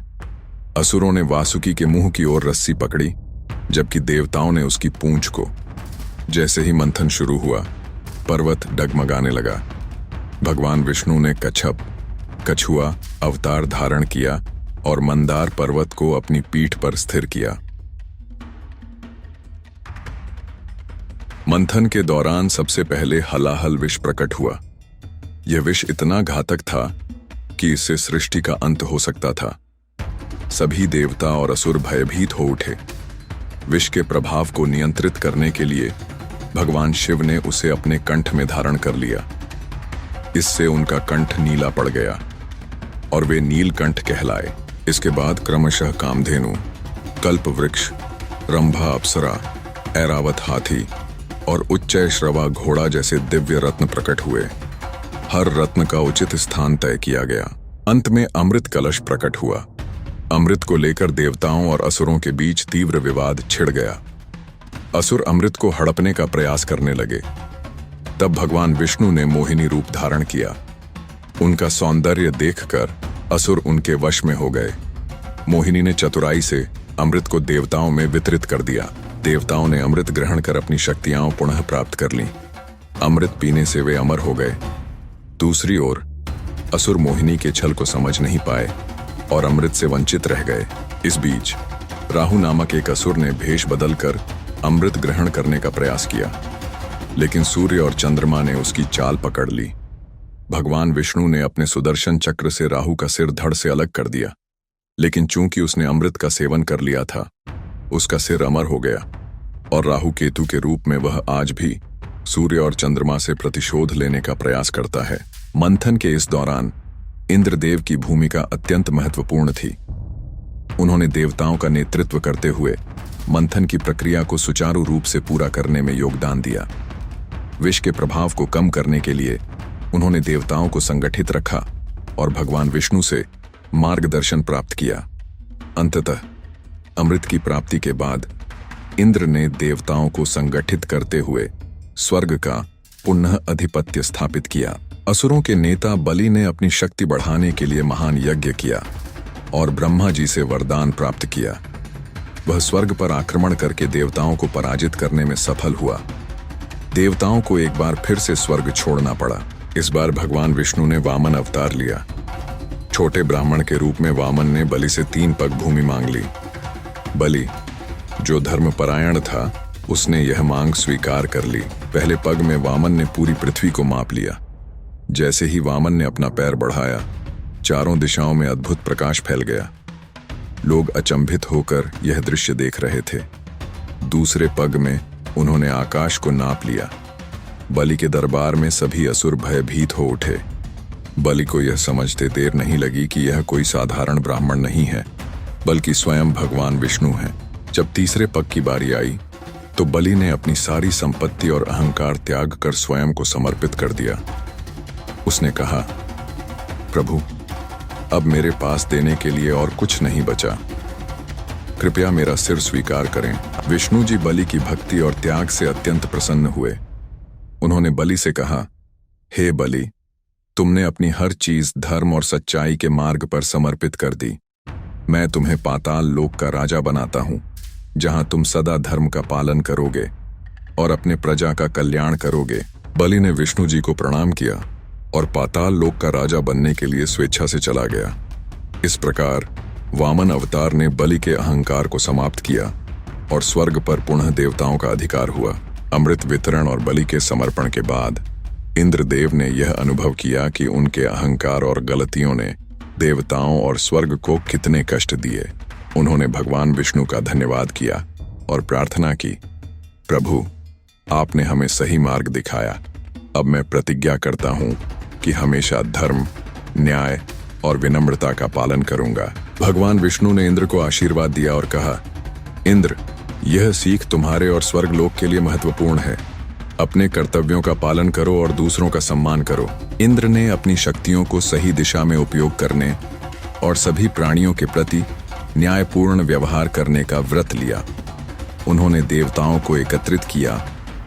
असुरों ने वासुकी के मुंह की ओर रस्सी पकड़ी, जबकि देवताओं ने उसकी पूंछ को। जैसे ही मंथन शुरू हुआ, पर्वत डगमगाने लगा। भगवान विष्णु ने कछुआ अवतार धारण किया और मंदार पर्वत को अपनी पीठ पर स्थिर किया। मंथन के दौरान सबसे पहले हलाहल विष प्रकट हुआ। यह विष इतना घातक था कि इससे सृष्टि का अंत हो सकता था। सभी देवता और असुर भयभीत हो उठे। विष के प्रभाव को नियंत्रित करने के लिए भगवान शिव ने उसे अपने कंठ में धारण कर लिया। इससे उनका कंठ नीला पड़ गया और वे नीलकंठ कहलाए। इसके बाद क्रमशः कामधेनु, कल्प वृक्ष, रंभा अप्सरा, ऐरावत हाथी और उच्चैश्रवा घोड़ा जैसे दिव्य रत्न प्रकट हुए। हर रत्न का उचित स्थान तय किया गया। अंत में अमृत कलश प्रकट हुआ। अमृत को लेकर देवताओं और असुरों के बीच तीव्र विवाद छिड़ गया। असुर अमृत को हड़पने का प्रयास करने लगे। तब भगवान विष्णु ने मोहिनी रूप धारण किया। उनका सौंदर्य देखकर असुर उनके वश में हो गए। मोहिनी ने चतुराई से अमृत को देवताओं में वितरित कर दिया। देवताओं ने अमृत ग्रहण कर अपनी शक्तियां पुनः प्राप्त कर लीं। अमृत पीने से वे अमर हो गए। दूसरी ओर असुर मोहिनी के छल को समझ नहीं पाए और अमृत से वंचित रह गए। इस बीच राहु नामक एक असुर ने भेष बदलकर अमृत ग्रहण करने का प्रयास किया, लेकिन सूर्य और चंद्रमा ने उसकी चाल पकड़ ली। भगवान विष्णु ने अपने सुदर्शन चक्र से राहु का सिर धड़ से अलग कर दिया, लेकिन चूंकि उसने अमृत का सेवन कर लिया था, उसका सिर अमर हो गया और राहु केतु के रूप में वह आज भी सूर्य और चंद्रमा से प्रतिशोध लेने का प्रयास करता है। मंथन के इस दौरान इंद्रदेव की भूमिका अत्यंत महत्वपूर्ण थी। उन्होंने देवताओं का नेतृत्व करते हुए मंथन की प्रक्रिया को सुचारू रूप से पूरा करने में योगदान दिया। विष के प्रभाव को कम करने के लिए उन्होंने देवताओं को संगठित रखा और भगवान विष्णु से मार्गदर्शन प्राप्त किया। अंततः अमृत की प्राप्ति के बाद इंद्र ने देवताओं को संगठित करते हुए स्वर्ग का पुनः आधिपत्य स्थापित किया। असुरों के नेता बलि ने अपनी शक्ति बढ़ाने के लिए महान यज्ञ किया और ब्रह्मा जी से वरदान प्राप्त किया। वह स्वर्ग पर आक्रमण करके देवताओं को पराजित करने में सफल हुआ। देवताओं को एक बार फिर से स्वर्ग छोड़ना पड़ा। इस बार भगवान विष्णु ने वामन अवतार लिया। छोटे ब्राह्मण के रूप में वामन ने बलि से 3 पग भूमि मांग ली। बलि, जो धर्मपरायण था, उसने यह मांग स्वीकार कर ली। पहले पग में वामन ने पूरी पृथ्वी को माप लिया। जैसे ही वामन ने अपना पैर बढ़ाया, चारों दिशाओं में अद्भुत प्रकाश फैल गया। लोग अचंभित होकर यह दृश्य देख रहे थे। दूसरे पग में उन्होंने आकाश को नाप लिया। बलि के दरबार में सभी असुर भयभीत हो उठे। बलि को यह समझते देर नहीं लगी कि यह कोई साधारण ब्राह्मण नहीं है, बल्कि स्वयं भगवान विष्णु हैं। जब तीसरे पग की बारी आई तो बलि ने अपनी सारी संपत्ति और अहंकार त्याग कर स्वयं को समर्पित कर दिया। उसने कहा, प्रभु, अब मेरे पास देने के लिए और कुछ नहीं बचा। कृपया मेरा सिर स्वीकार करें। विष्णु जी बलि की भक्ति और त्याग से अत्यंत प्रसन्न हुए। उन्होंने बलि से कहा, हे बलि, तुमने अपनी हर चीज धर्म और सच्चाई के मार्ग पर समर्पित कर दी। मैं तुम्हें पाताल लोक का राजा बनाता हूं, जहां तुम सदा धर्म का पालन करोगे और अपने प्रजा का कल्याण करोगे। बलि ने विष्णु जी को प्रणाम किया और पाताल लोक का राजा बनने के लिए स्वेच्छा से चला गया। इस प्रकार वामन अवतार ने बलि के अहंकार को समाप्त किया और स्वर्ग पर पुनः देवताओं का अधिकार हुआ। अमृत वितरण और बलि के समर्पण के बाद इंद्रदेव ने यह अनुभव किया कि उनके अहंकार और गलतियों ने देवताओं और स्वर्ग को कितने कष्ट दिए। उन्होंने भगवान विष्णु का धन्यवाद किया और प्रार्थना की, प्रभु, आपने हमें सही मार्ग दिखाया। अब मैं प्रतिज्ञा करता हूं कि हमेशा धर्म, न्याय और विनम्रता का पालन करूंगा। भगवान विष्णु ने इंद्र को आशीर्वाद दिया और कहा, इंद्र, यह सीख तुम्हारे और स्वर्ग लोक के लिए महत्वपूर्ण है। अपने कर्तव्यों का पालन करो और दूसरों का सम्मान करो। इंद्र ने अपनी शक्तियों को सही दिशा में उपयोग करने और सभी प्राणियों के प्रति न्यायपूर्ण व्यवहार करने का व्रत लिया। उन्होंने देवताओं को एकत्रित किया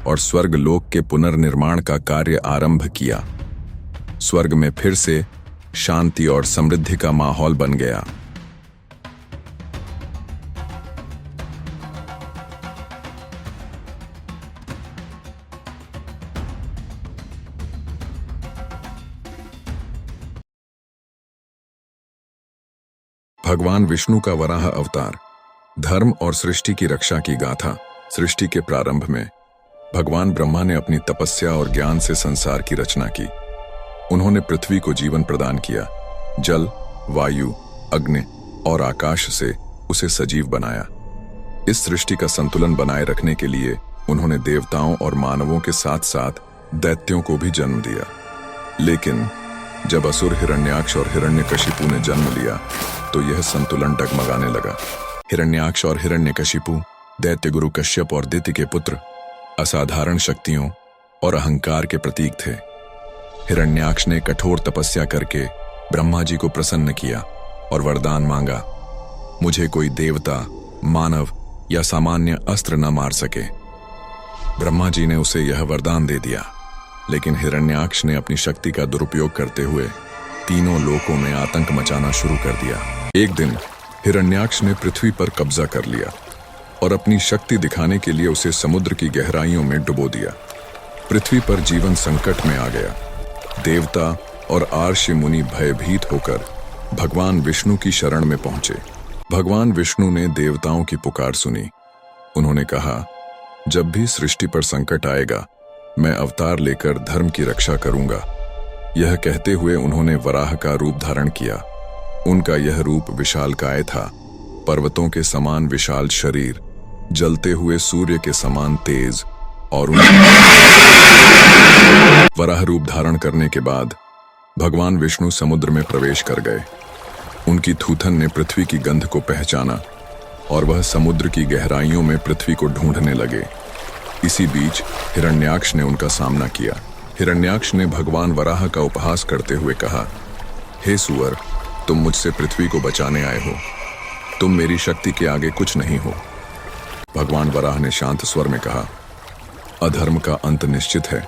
और स्वर्ग लोक के पुनर्निर्माण का कार्य आरंभ किया। स्वर्ग में फिर से शांति और समृद्धि का माहौल बन गया। भगवान विष्णु का वराह अवतार, धर्म और सृष्टि की रक्षा की गाथा। सृष्टि के प्रारंभ में भगवान ब्रह्मा ने अपनी तपस्या और ज्ञान से संसार की रचना की। उन्होंने पृथ्वी को जीवन प्रदान किया। जल, वायु, अग्नि और आकाश से उसे सजीव बनाया। इस सृष्टि का संतुलन बनाए रखने के लिए उन्होंने देवताओं और मानवों के साथ साथ दैत्यों को भी जन्म दिया। लेकिन जब असुर हिरण्याक्ष और हिरण्यकशिपु ने जन्म लिया तो यह संतुलन डगमगाने लगा। हिरण्याक्ष और हिरण्यकशिपु दैत्य गुरु कश्यप और दिति के पुत्र, असाधारण शक्तियों और अहंकार के प्रतीक थे। हिरण्याक्ष ने कठोर तपस्या करके ब्रह्मा जी को प्रसन्न किया और वरदान मांगा, मुझे कोई देवता, मानव या सामान्य अस्त्र न मार सके। ब्रह्मा जी ने उसे यह वरदान दे दिया, लेकिन हिरण्याक्ष ने अपनी शक्ति का दुरुपयोग करते हुए तीनों लोकों में आतंक मचाना शुरू कर दिया। एक दिन हिरण्याक्ष ने पृथ्वी पर कब्जा कर लिया और अपनी शक्ति दिखाने के लिए उसे समुद्र की गहराइयों में डुबो दिया। पृथ्वी पर जीवन संकट में आ गया। देवता और आर्षि मुनि भयभीत होकर भगवान विष्णु की शरण में पहुंचे। भगवान विष्णु ने देवताओं की पुकार सुनी। उन्होंने कहा, जब भी सृष्टि पर संकट आएगा, मैं अवतार लेकर धर्म की रक्षा करूंगा। यह कहते हुए उन्होंने वराह का रूप धारण किया। उनका यह रूप विशालकाय था, पर्वतों के समान विशाल शरीर, जलते हुए सूर्य के समान तेज और वराह रूप धारण करने के बाद भगवान विष्णु समुद्र में प्रवेश कर गए। उनकी थूथन ने पृथ्वी की गंध को पहचाना और वह समुद्र की गहराइयों में पृथ्वी को ढूंढने लगे। इसी बीच हिरण्याक्ष ने उनका सामना किया। हिरण्याक्ष ने भगवान वराह का उपहास करते हुए कहा, हे सुअर, तुम मुझसे पृथ्वी को बचाने आए हो। तुम मेरी शक्ति के आगे कुछ नहीं हो। भगवान वराह ने शांत स्वर में कहा, अधर्म का अंत निश्चित है।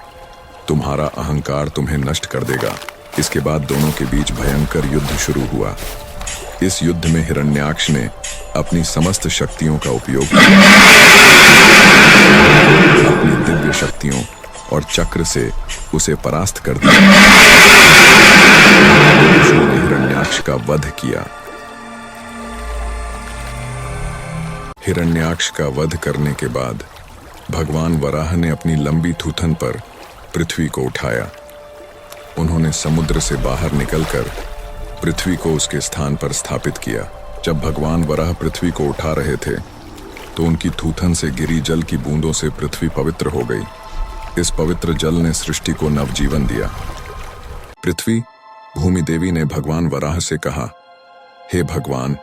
तुम्हारा अहंकार तुम्हें नष्ट कर देगा। इसके बाद दोनों के बीच भयंकर युद्ध शुरू हुआ। इस युद्ध में हिरण्याक्ष ने अपनी समस्त शक्तियों का उपयोग किया। अपनी दिव्य शक्तियों और चक्र से उसे परास्त कर दिया। विष्णु ने हिरण्याक्ष का वध किया। हिरण्याक्ष का वध करने के बाद भगवान वराह ने अपनी लंबी थूथन पर पृथ्वी को उठाया। उन्होंने समुद्र से बाहर निकलकर पृथ्वी को उसके स्थान पर स्थापित किया। जब भगवान वराह पृथ्वी को उठा रहे थे तो उनकी थूथन से गिरी जल की बूंदों से पृथ्वी पवित्र हो गई। इस पवित्र जल ने सृष्टि को नवजीवन दिया। पृथ्वी भूमि देवी ने भगवान वराह से कहा, हे भगवान,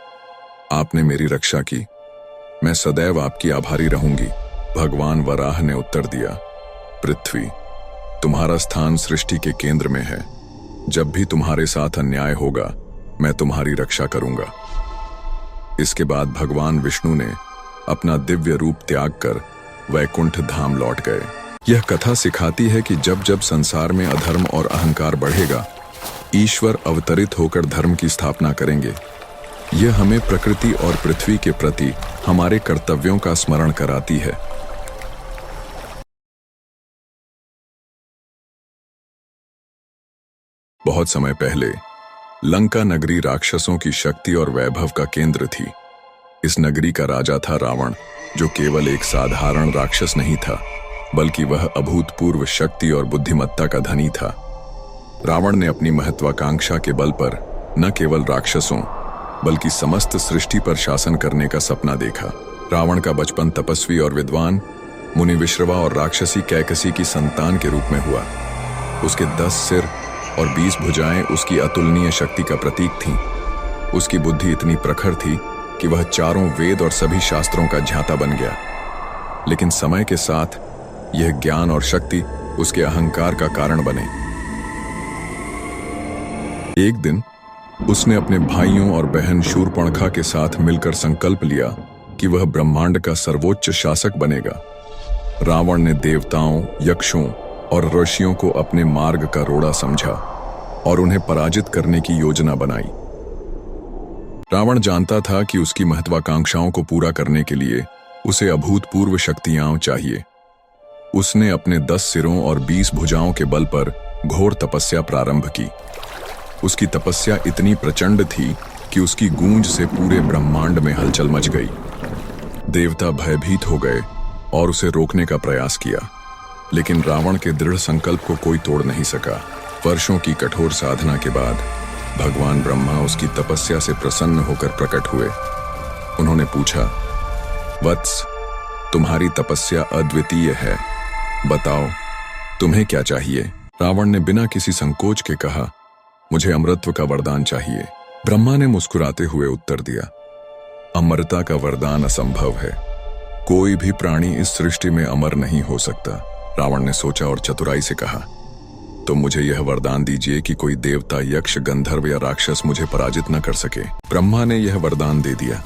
आपने मेरी रक्षा की। मैं सदैव आपकी आभारी रहूंगी। भगवान वराह ने उत्तर दिया, पृथ्वी, तुम्हारा स्थान सृष्टि के केंद्र में है। जब भी तुम्हारे साथ अन्याय होगा, मैं तुम्हारी रक्षा करूंगा। इसके बाद भगवान विष्णु ने अपना दिव्य रूप त्याग कर वैकुंठ धाम लौट गए। यह कथा सिखाती है कि जब जब संसार में अधर्म और अहंकार बढ़ेगा, ईश्वर अवतरित होकर धर्म की स्थापना करेंगे। यह हमें प्रकृति और पृथ्वी के प्रति हमारे कर्तव्यों का स्मरण कराती है। बहुत समय पहले लंका नगरी राक्षसों की शक्ति और वैभव का केंद्र थी। इस नगरी का राजा था रावण, जो केवल एक साधारण राक्षस नहीं था, बल्कि वह अभूतपूर्व शक्ति और बुद्धिमत्ता का धनी था। रावण ने अपनी महत्वाकांक्षा के बल पर न केवल राक्षसों बल्कि समस्त सृष्टि पर शासन करने का सपना देखा। रावण का बचपन तपस्वी और विद्वान मुनि विश्रवा और राक्षसी कैकसी की संतान के रूप में हुआ। उसके 10 सिर और 20 भुजाएं उसकी अतुलनीय शक्ति का प्रतीक थीं। उसकी बुद्धि इतनी प्रखर थी कि वह चारों वेद और सभी शास्त्रों का ज्ञाता बन गया। लेकिन समय के साथ यह ज्ञान और शक्ति उसके अहंकार का कारण बने। एक दिन उसने अपने भाइयों और बहन शूर्पणखा के साथ मिलकर संकल्प लिया कि वह ब्रह्मांड का सर्वोच्च शासक बनेगा। रावण ने देवताओं, यक्षों और ऋषियों को अपने मार्ग का रोड़ा समझा और उन्हें पराजित करने की योजना बनाई। रावण जानता था कि उसकी महत्वाकांक्षाओं को पूरा करने के लिए उसे अभूतपूर्व शक्तियां चाहिए। उसने अपने 10 सिरों और 20 भुजाओं के बल पर घोर तपस्या प्रारंभ की। उसकी तपस्या इतनी प्रचंड थी कि उसकी गूंज से पूरे ब्रह्मांड में हलचल मच गई। देवता भयभीत हो गए और उसे रोकने का प्रयास किया, लेकिन रावण के दृढ़ संकल्प को कोई तोड़ नहीं सका। वर्षों की कठोर साधना के बाद भगवान ब्रह्मा उसकी तपस्या से प्रसन्न होकर प्रकट हुए। उन्होंने पूछा, वत्स, तुम्हारी तपस्या अद्वितीय है, बताओ तुम्हें क्या चाहिए? रावण ने बिना किसी संकोच के कहा, मुझे अमरत्व का वरदान चाहिए। ब्रह्मा ने मुस्कुराते हुए उत्तर दिया, अमरता का वरदान असंभव है। कोई भी प्राणी इस सृष्टि में अमर नहीं हो सकता। रावण ने सोचा और चतुराई से कहा, तो मुझे यह वरदान दीजिए कि कोई देवता, यक्ष, गंधर्व या राक्षस मुझे पराजित न कर सके। ब्रह्मा ने यह वरदान दे दिया,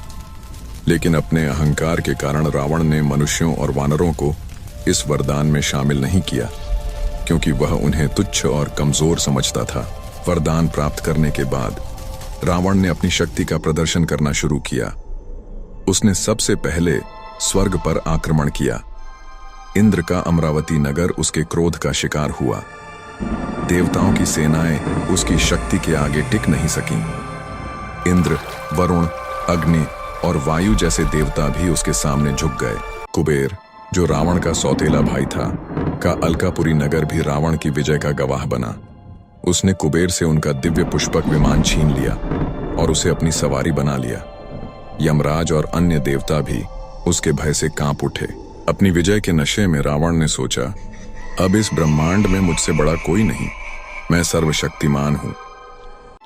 लेकिन अपने अहंकार के कारण रावण ने मनुष्यों और वानरों को इस वरदान में शामिल नहीं किया, क्योंकि वह उन्हें तुच्छ और कमजोर समझता था। वरदान प्राप्त करने के बाद रावण ने अपनी शक्ति का प्रदर्शन करना शुरू किया। उसने सबसे पहले स्वर्ग पर आक्रमण किया। इंद्र का अमरावती नगर उसके क्रोध का शिकार हुआ। देवताओं की सेनाएं उसकी शक्ति के आगे टिक नहीं सकीं। इंद्र, वरुण, अग्नि और वायु जैसे देवता भी उसके सामने झुक गए। कुबेर, जो रावण का सौतेला भाई था, का अलकापुरी नगर भी रावण की विजय का गवाह बना। उसने कुबेर से उनका दिव्य पुष्पक विमान छीन लिया और उसे अपनी सवारी बना लिया। यमराज और अन्य देवता भी उसके भय से कांप उठे। अपनी विजय के नशे में रावण ने सोचा, अब इस ब्रह्मांड में मुझसे बड़ा कोई नहीं। मैं सर्वशक्तिमान हूं।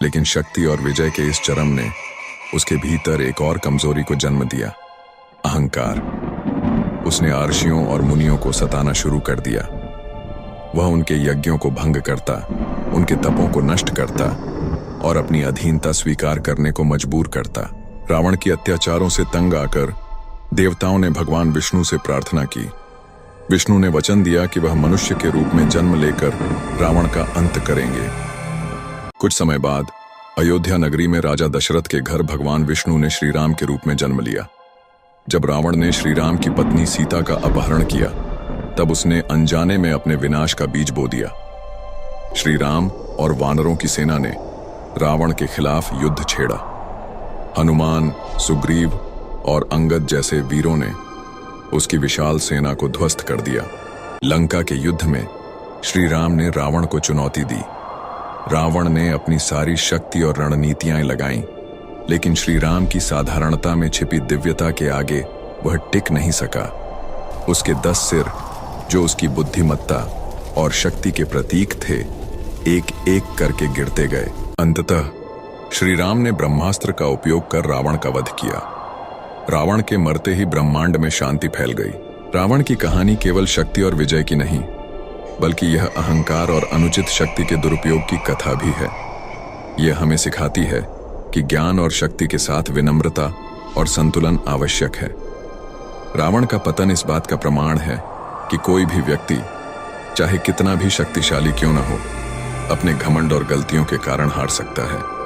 लेकिन शक्ति और विजय के इस चरम ने उसके भीतर एक और कमजोरी को जन्म दिया, अहंकार। उसने अर्षियों और मुनियों को सताना शुरू कर दिया। वह उनके यज्ञों को भंग करता, उनके तपों को नष्ट करता और अपनी अधीनता स्वीकार करने को मजबूर करता। रावण के अत्याचारों से तंग आकर देवताओं ने भगवान विष्णु से प्रार्थना की। विष्णु ने वचन दिया कि वह मनुष्य के रूप में जन्म लेकर रावण का अंत करेंगे। कुछ समय बाद अयोध्या नगरी में राजा दशरथ के घर भगवान विष्णु ने श्री राम के रूप में जन्म लिया। जब रावण ने श्री राम की पत्नी सीता का अपहरण किया, तब उसने अनजाने में अपने विनाश का बीज बो दिया। श्री राम और वानरों की सेना ने रावण के खिलाफ युद्ध छेड़ा। हनुमान, सुग्रीव और अंगद जैसे वीरों ने उसकी विशाल सेना को ध्वस्त कर दिया। लंका के युद्ध में श्री राम ने रावण को चुनौती दी। रावण ने अपनी सारी शक्ति और रणनीतियां लगाईं, लेकिन श्री राम की साधारणता में छिपी दिव्यता के आगे वह टिक नहीं सका। उसके 10 सिर, जो उसकी बुद्धिमत्ता और शक्ति के प्रतीक थे, एक एक करके गिरते गए। अंततः श्री राम ने ब्रह्मास्त्र का उपयोग कर रावण का वध किया। रावण के मरते ही ब्रह्मांड में शांति फैल गई। रावण की कहानी केवल शक्ति और विजय की नहीं, बल्कि यह अहंकार और अनुचित शक्ति के दुरुपयोग की कथा भी है। यह हमें सिखाती है कि ज्ञान और शक्ति के साथ विनम्रता और संतुलन आवश्यक है। रावण का पतन इस बात का प्रमाण है कि कोई भी व्यक्ति, चाहे कितना भी शक्तिशाली क्यों न हो, अपने घमंड और गलतियों के कारण हार सकता है।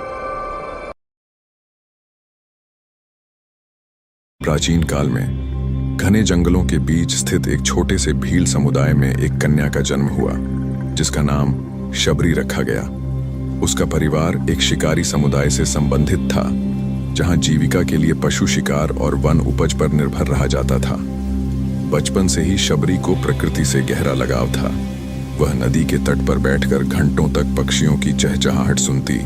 प्राचीन काल में घने जंगलों के बीच स्थित एक छोटे से भील समुदाय में एक कन्या का जन्म हुआ, जिसका नाम शबरी रखा गया। उसका परिवार एक शिकारी समुदाय से संबंधित था, जहां जीविका के लिए पशु शिकार और वन उपज पर निर्भर रहा जाता था। बचपन से ही शबरी को प्रकृति से गहरा लगाव था। वह नदी के तट पर बैठकर घंटों तक पक्षियों की चहचहाहट सुनती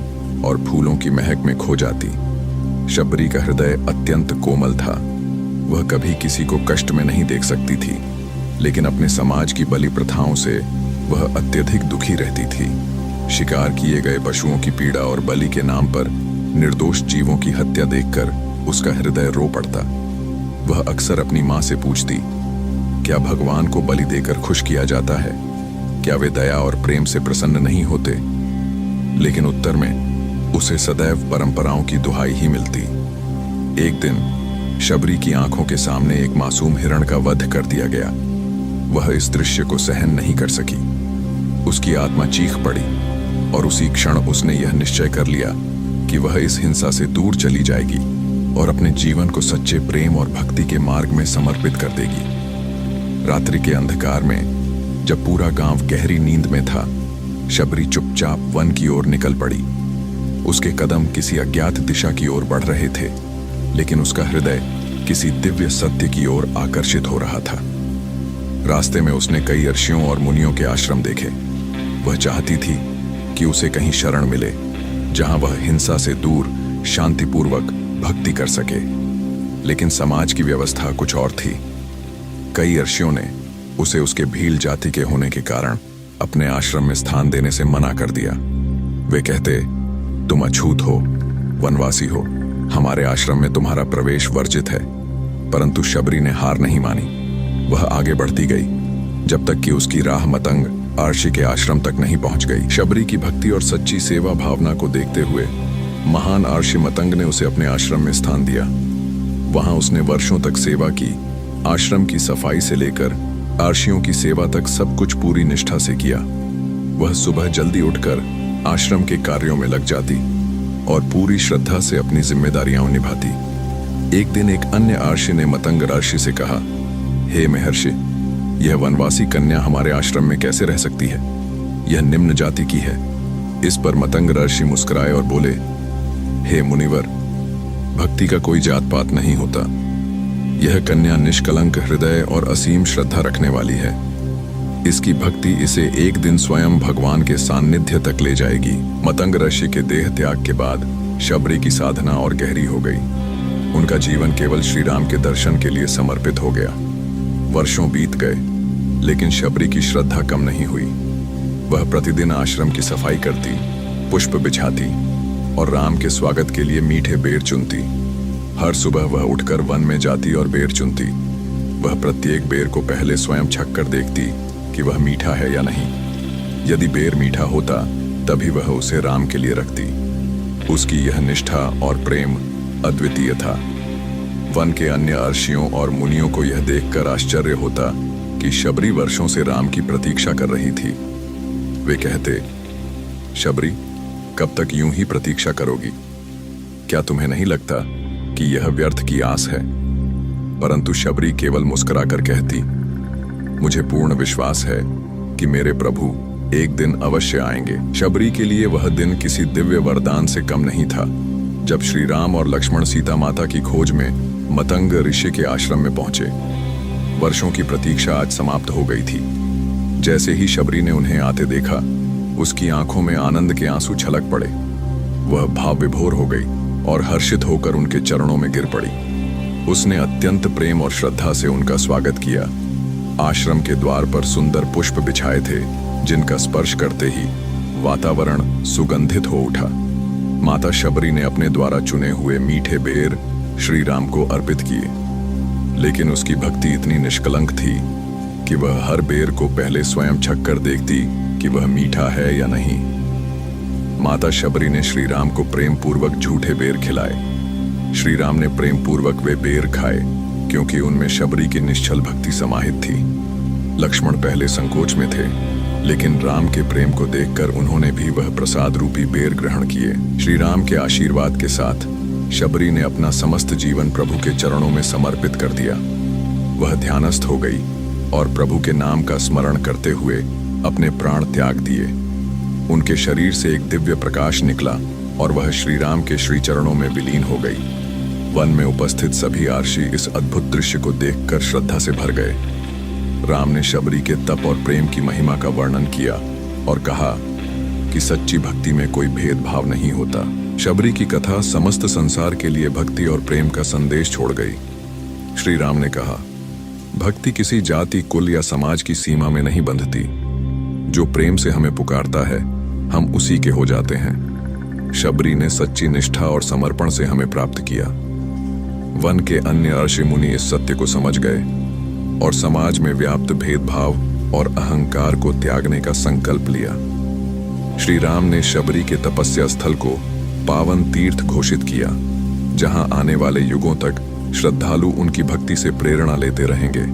और फूलों की महक में खो जाती। शबरी का हृदय अत्यंत कोमल था। वह कभी किसी को कष्ट में नहीं देख सकती थी, लेकिन अपने समाज की बलि प्रथाओं से वह अत्यधिक दुखी रहती थी। शिकार किए गए पशुओं की पीड़ा और बलि के नाम पर निर्दोष जीवों की हत्या देखकर उसका हृदय रो पड़ता। वह अक्सर अपनी माँ से पूछती, क्या भगवान को बलि देकर खुश किया जाता है? क्या वे दया और प्रेम से प्रसन्न नहीं होते? लेकिन उत्तर में उसे सदैव परंपराओं की दुहाई ही मिलती। एक दिन शबरी की आंखों के सामने एक मासूम हिरण का वध कर दिया गया। वह इस दृश्य को सहन नहीं कर सकी। उसकी आत्मा चीख पड़ी और उसी क्षण उसने यह निश्चय कर लिया कि वह इस हिंसा से दूर चली जाएगी और अपने जीवन को सच्चे प्रेम और भक्ति के मार्ग में समर्पित कर देगी। रात्रि के अंधकार में जब पूरा गांव गहरी नींद में था, शबरी चुपचाप वन की ओर निकल पड़ी। उसके कदम किसी अज्ञात दिशा की ओर बढ़ रहे थे, लेकिन उसका हृदय किसी दिव्य सत्य की ओर आकर्षित हो रहा था। रास्ते में उसने कई ऋषियों और मुनियों के आश्रम देखे। वह चाहती थी कि उसे कहीं शरण मिले, जहां वह हिंसा से दूर शांतिपूर्वक भक्ति कर सके। लेकिन समाज की व्यवस्था कुछ और थी। कई ऋषियों ने उसे उसके भील जाति के होने के कारण अपने आश्रम में स्थान देने से मना कर दिया। वे कहते, तुम अछूत हो, वनवासी हो, हमारे आश्रम में तुम्हारा प्रवेश वर्जित है। परंतु शबरी ने हार नहीं मानी। वह आगे बढ़ती गई, जब तक कि उसकी राह मतंग अर्षि के आश्रम तक नहीं पहुंच गई। शबरी की भक्ति और सच्ची सेवा भावना को देखते हुए महान अर्षि मतंग ने उसे अपने आश्रम में स्थान दिया। वहां उसने वर्षों तक सेवा की। आश्रम की सफाई से लेकर अर्षियों की सेवा तक सब कुछ पूरी निष्ठा से किया। वह सुबह जल्दी उठकर आश्रम के कार्यों में लग जाती और पूरी श्रद्धा से अपनी जिम्मेदारियां निभाती। एक दिन एक अन्य अर्षि ने मतंग ऋषि से कहा, हे महर्षि, यह वनवासी कन्या हमारे आश्रम में कैसे रह सकती है? यह निम्न जाति की है। इस पर मतंग ऋषि मुस्कुराए और बोले, हे मुनिवर, भक्ति का कोई जात पात नहीं होता। यह कन्या निष्कलंक हृदय और असीम श्रद्धा रखने वाली है। इसकी भक्ति इसे एक दिन स्वयं भगवान के सान्निध्य तक ले जाएगी। मतंग ऋषि के देह त्याग के बाद शबरी की साधना और गहरी हो गई। उनका जीवन केवल श्री राम के दर्शन के लिए समर्पित हो गया। वर्षों बीत गए, लेकिन शबरी की श्रद्धा कम नहीं हुई। वह प्रतिदिन आश्रम की सफाई करती, पुष्प बिछाती और राम के स्वागत के लिए मीठे बेर चुनती। हर सुबह वह उठकर वन में जाती और बेर चुनती। वह प्रत्येक बेर को पहले स्वयं छक कर देखती कि वह मीठा है या नहीं। यदि बेर मीठा होता तभी वह उसे राम के लिए रखती। उसकी यह निष्ठा और प्रेम अद्वितीय था। वन के अन्य अर्षियों और मुनियों को यह देखकर आश्चर्य होता कि शबरी वर्षों से राम की प्रतीक्षा कर रही थी। वे कहते, शबरी, कब तक यूं ही प्रतीक्षा करोगी? क्या तुम्हें नहीं लगता कि यह व्यर्थ की आस है? परंतु शबरी केवल मुस्कुराकर कहती, मुझे पूर्ण विश्वास है कि मेरे प्रभु एक दिन अवश्य आएंगे। शबरी के लिए वह दिन किसी दिव्य वरदान से कम नहीं था। जब श्री राम और लक्ष्मण सीता माता की खोज में मतंग ऋषि के आश्रम में पहुंचे, वर्षों की प्रतीक्षा आज समाप्त हो गई थी। जैसे ही शबरी ने उन्हें आते देखा, उसकी आंखों में आनंद के आंसू छलक पड़े। वह भाव विभोर हो गई और हर्षित होकर उनके चरणों में गिर पड़ी। उसने अत्यंत प्रेम और श्रद्धा से उनका स्वागत किया। आश्रम के द्वार पर सुंदर पुष्प बिछाए थे, जिनका स्पर्श करते ही वातावरण सुगंधित हो उठा। माता शबरी ने अपने द्वारा चुने हुए मीठे बेर श्री राम को अर्पित किए, लेकिन उसकी भक्ति इतनी निष्कलंक थी कि वह हर बेर को पहले स्वयं छक कर देखती कि वह मीठा है या नहीं। माता शबरी ने श्री राम को प्रेम पूर्वक झूठे बेर खिलाए। श्री राम ने प्रेम पूर्वक वे बेर खाए, क्योंकि उनमें शबरी की निश्चल भक्ति समाहित थी। लक्ष्मण पहले संकोच में थे, लेकिन राम के प्रेम को देखकर उन्होंने भी वह प्रसाद रूपी बेर ग्रहण किए। श्री राम के आशीर्वाद के साथ शबरी ने अपना समस्त जीवन प्रभु के चरणों में समर्पित कर दिया। वह ध्यानस्थ हो गई और प्रभु के नाम का स्मरण करते हुए अपने प्राण त्याग दिए। उनके शरीर से एक दिव्य प्रकाश निकला और वह श्री राम के श्री चरणों में विलीन हो गई। वन में उपस्थित सभी आर्षि इस अद्भुत दृश्य को देखकर श्रद्धा से भर गए। राम ने शबरी के तप और प्रेम की महिमा का वर्णन किया और कहा कि सच्ची भक्ति में कोई भेदभाव नहीं होता। शबरी की कथा समस्त संसार के लिए भक्ति और प्रेम का संदेश छोड़ गई। श्री राम ने कहा, भक्ति किसी जाति, कुल या समाज की सीमा में नहीं बंधती। जो प्रेम से हमें पुकारता है, हम उसी के हो जाते हैं। शबरी ने सच्ची निष्ठा और समर्पण से हमें प्राप्त किया। वन के अन्य ऋषि मुनि इस सत्य को समझ गए और समाज में व्याप्त भेदभाव और अहंकार को त्यागने का संकल्प लिया। श्री राम ने शबरी के तपस्या स्थल को पावन तीर्थ घोषित किया, जहां आने वाले युगों तक श्रद्धालु उनकी भक्ति से प्रेरणा लेते रहेंगे।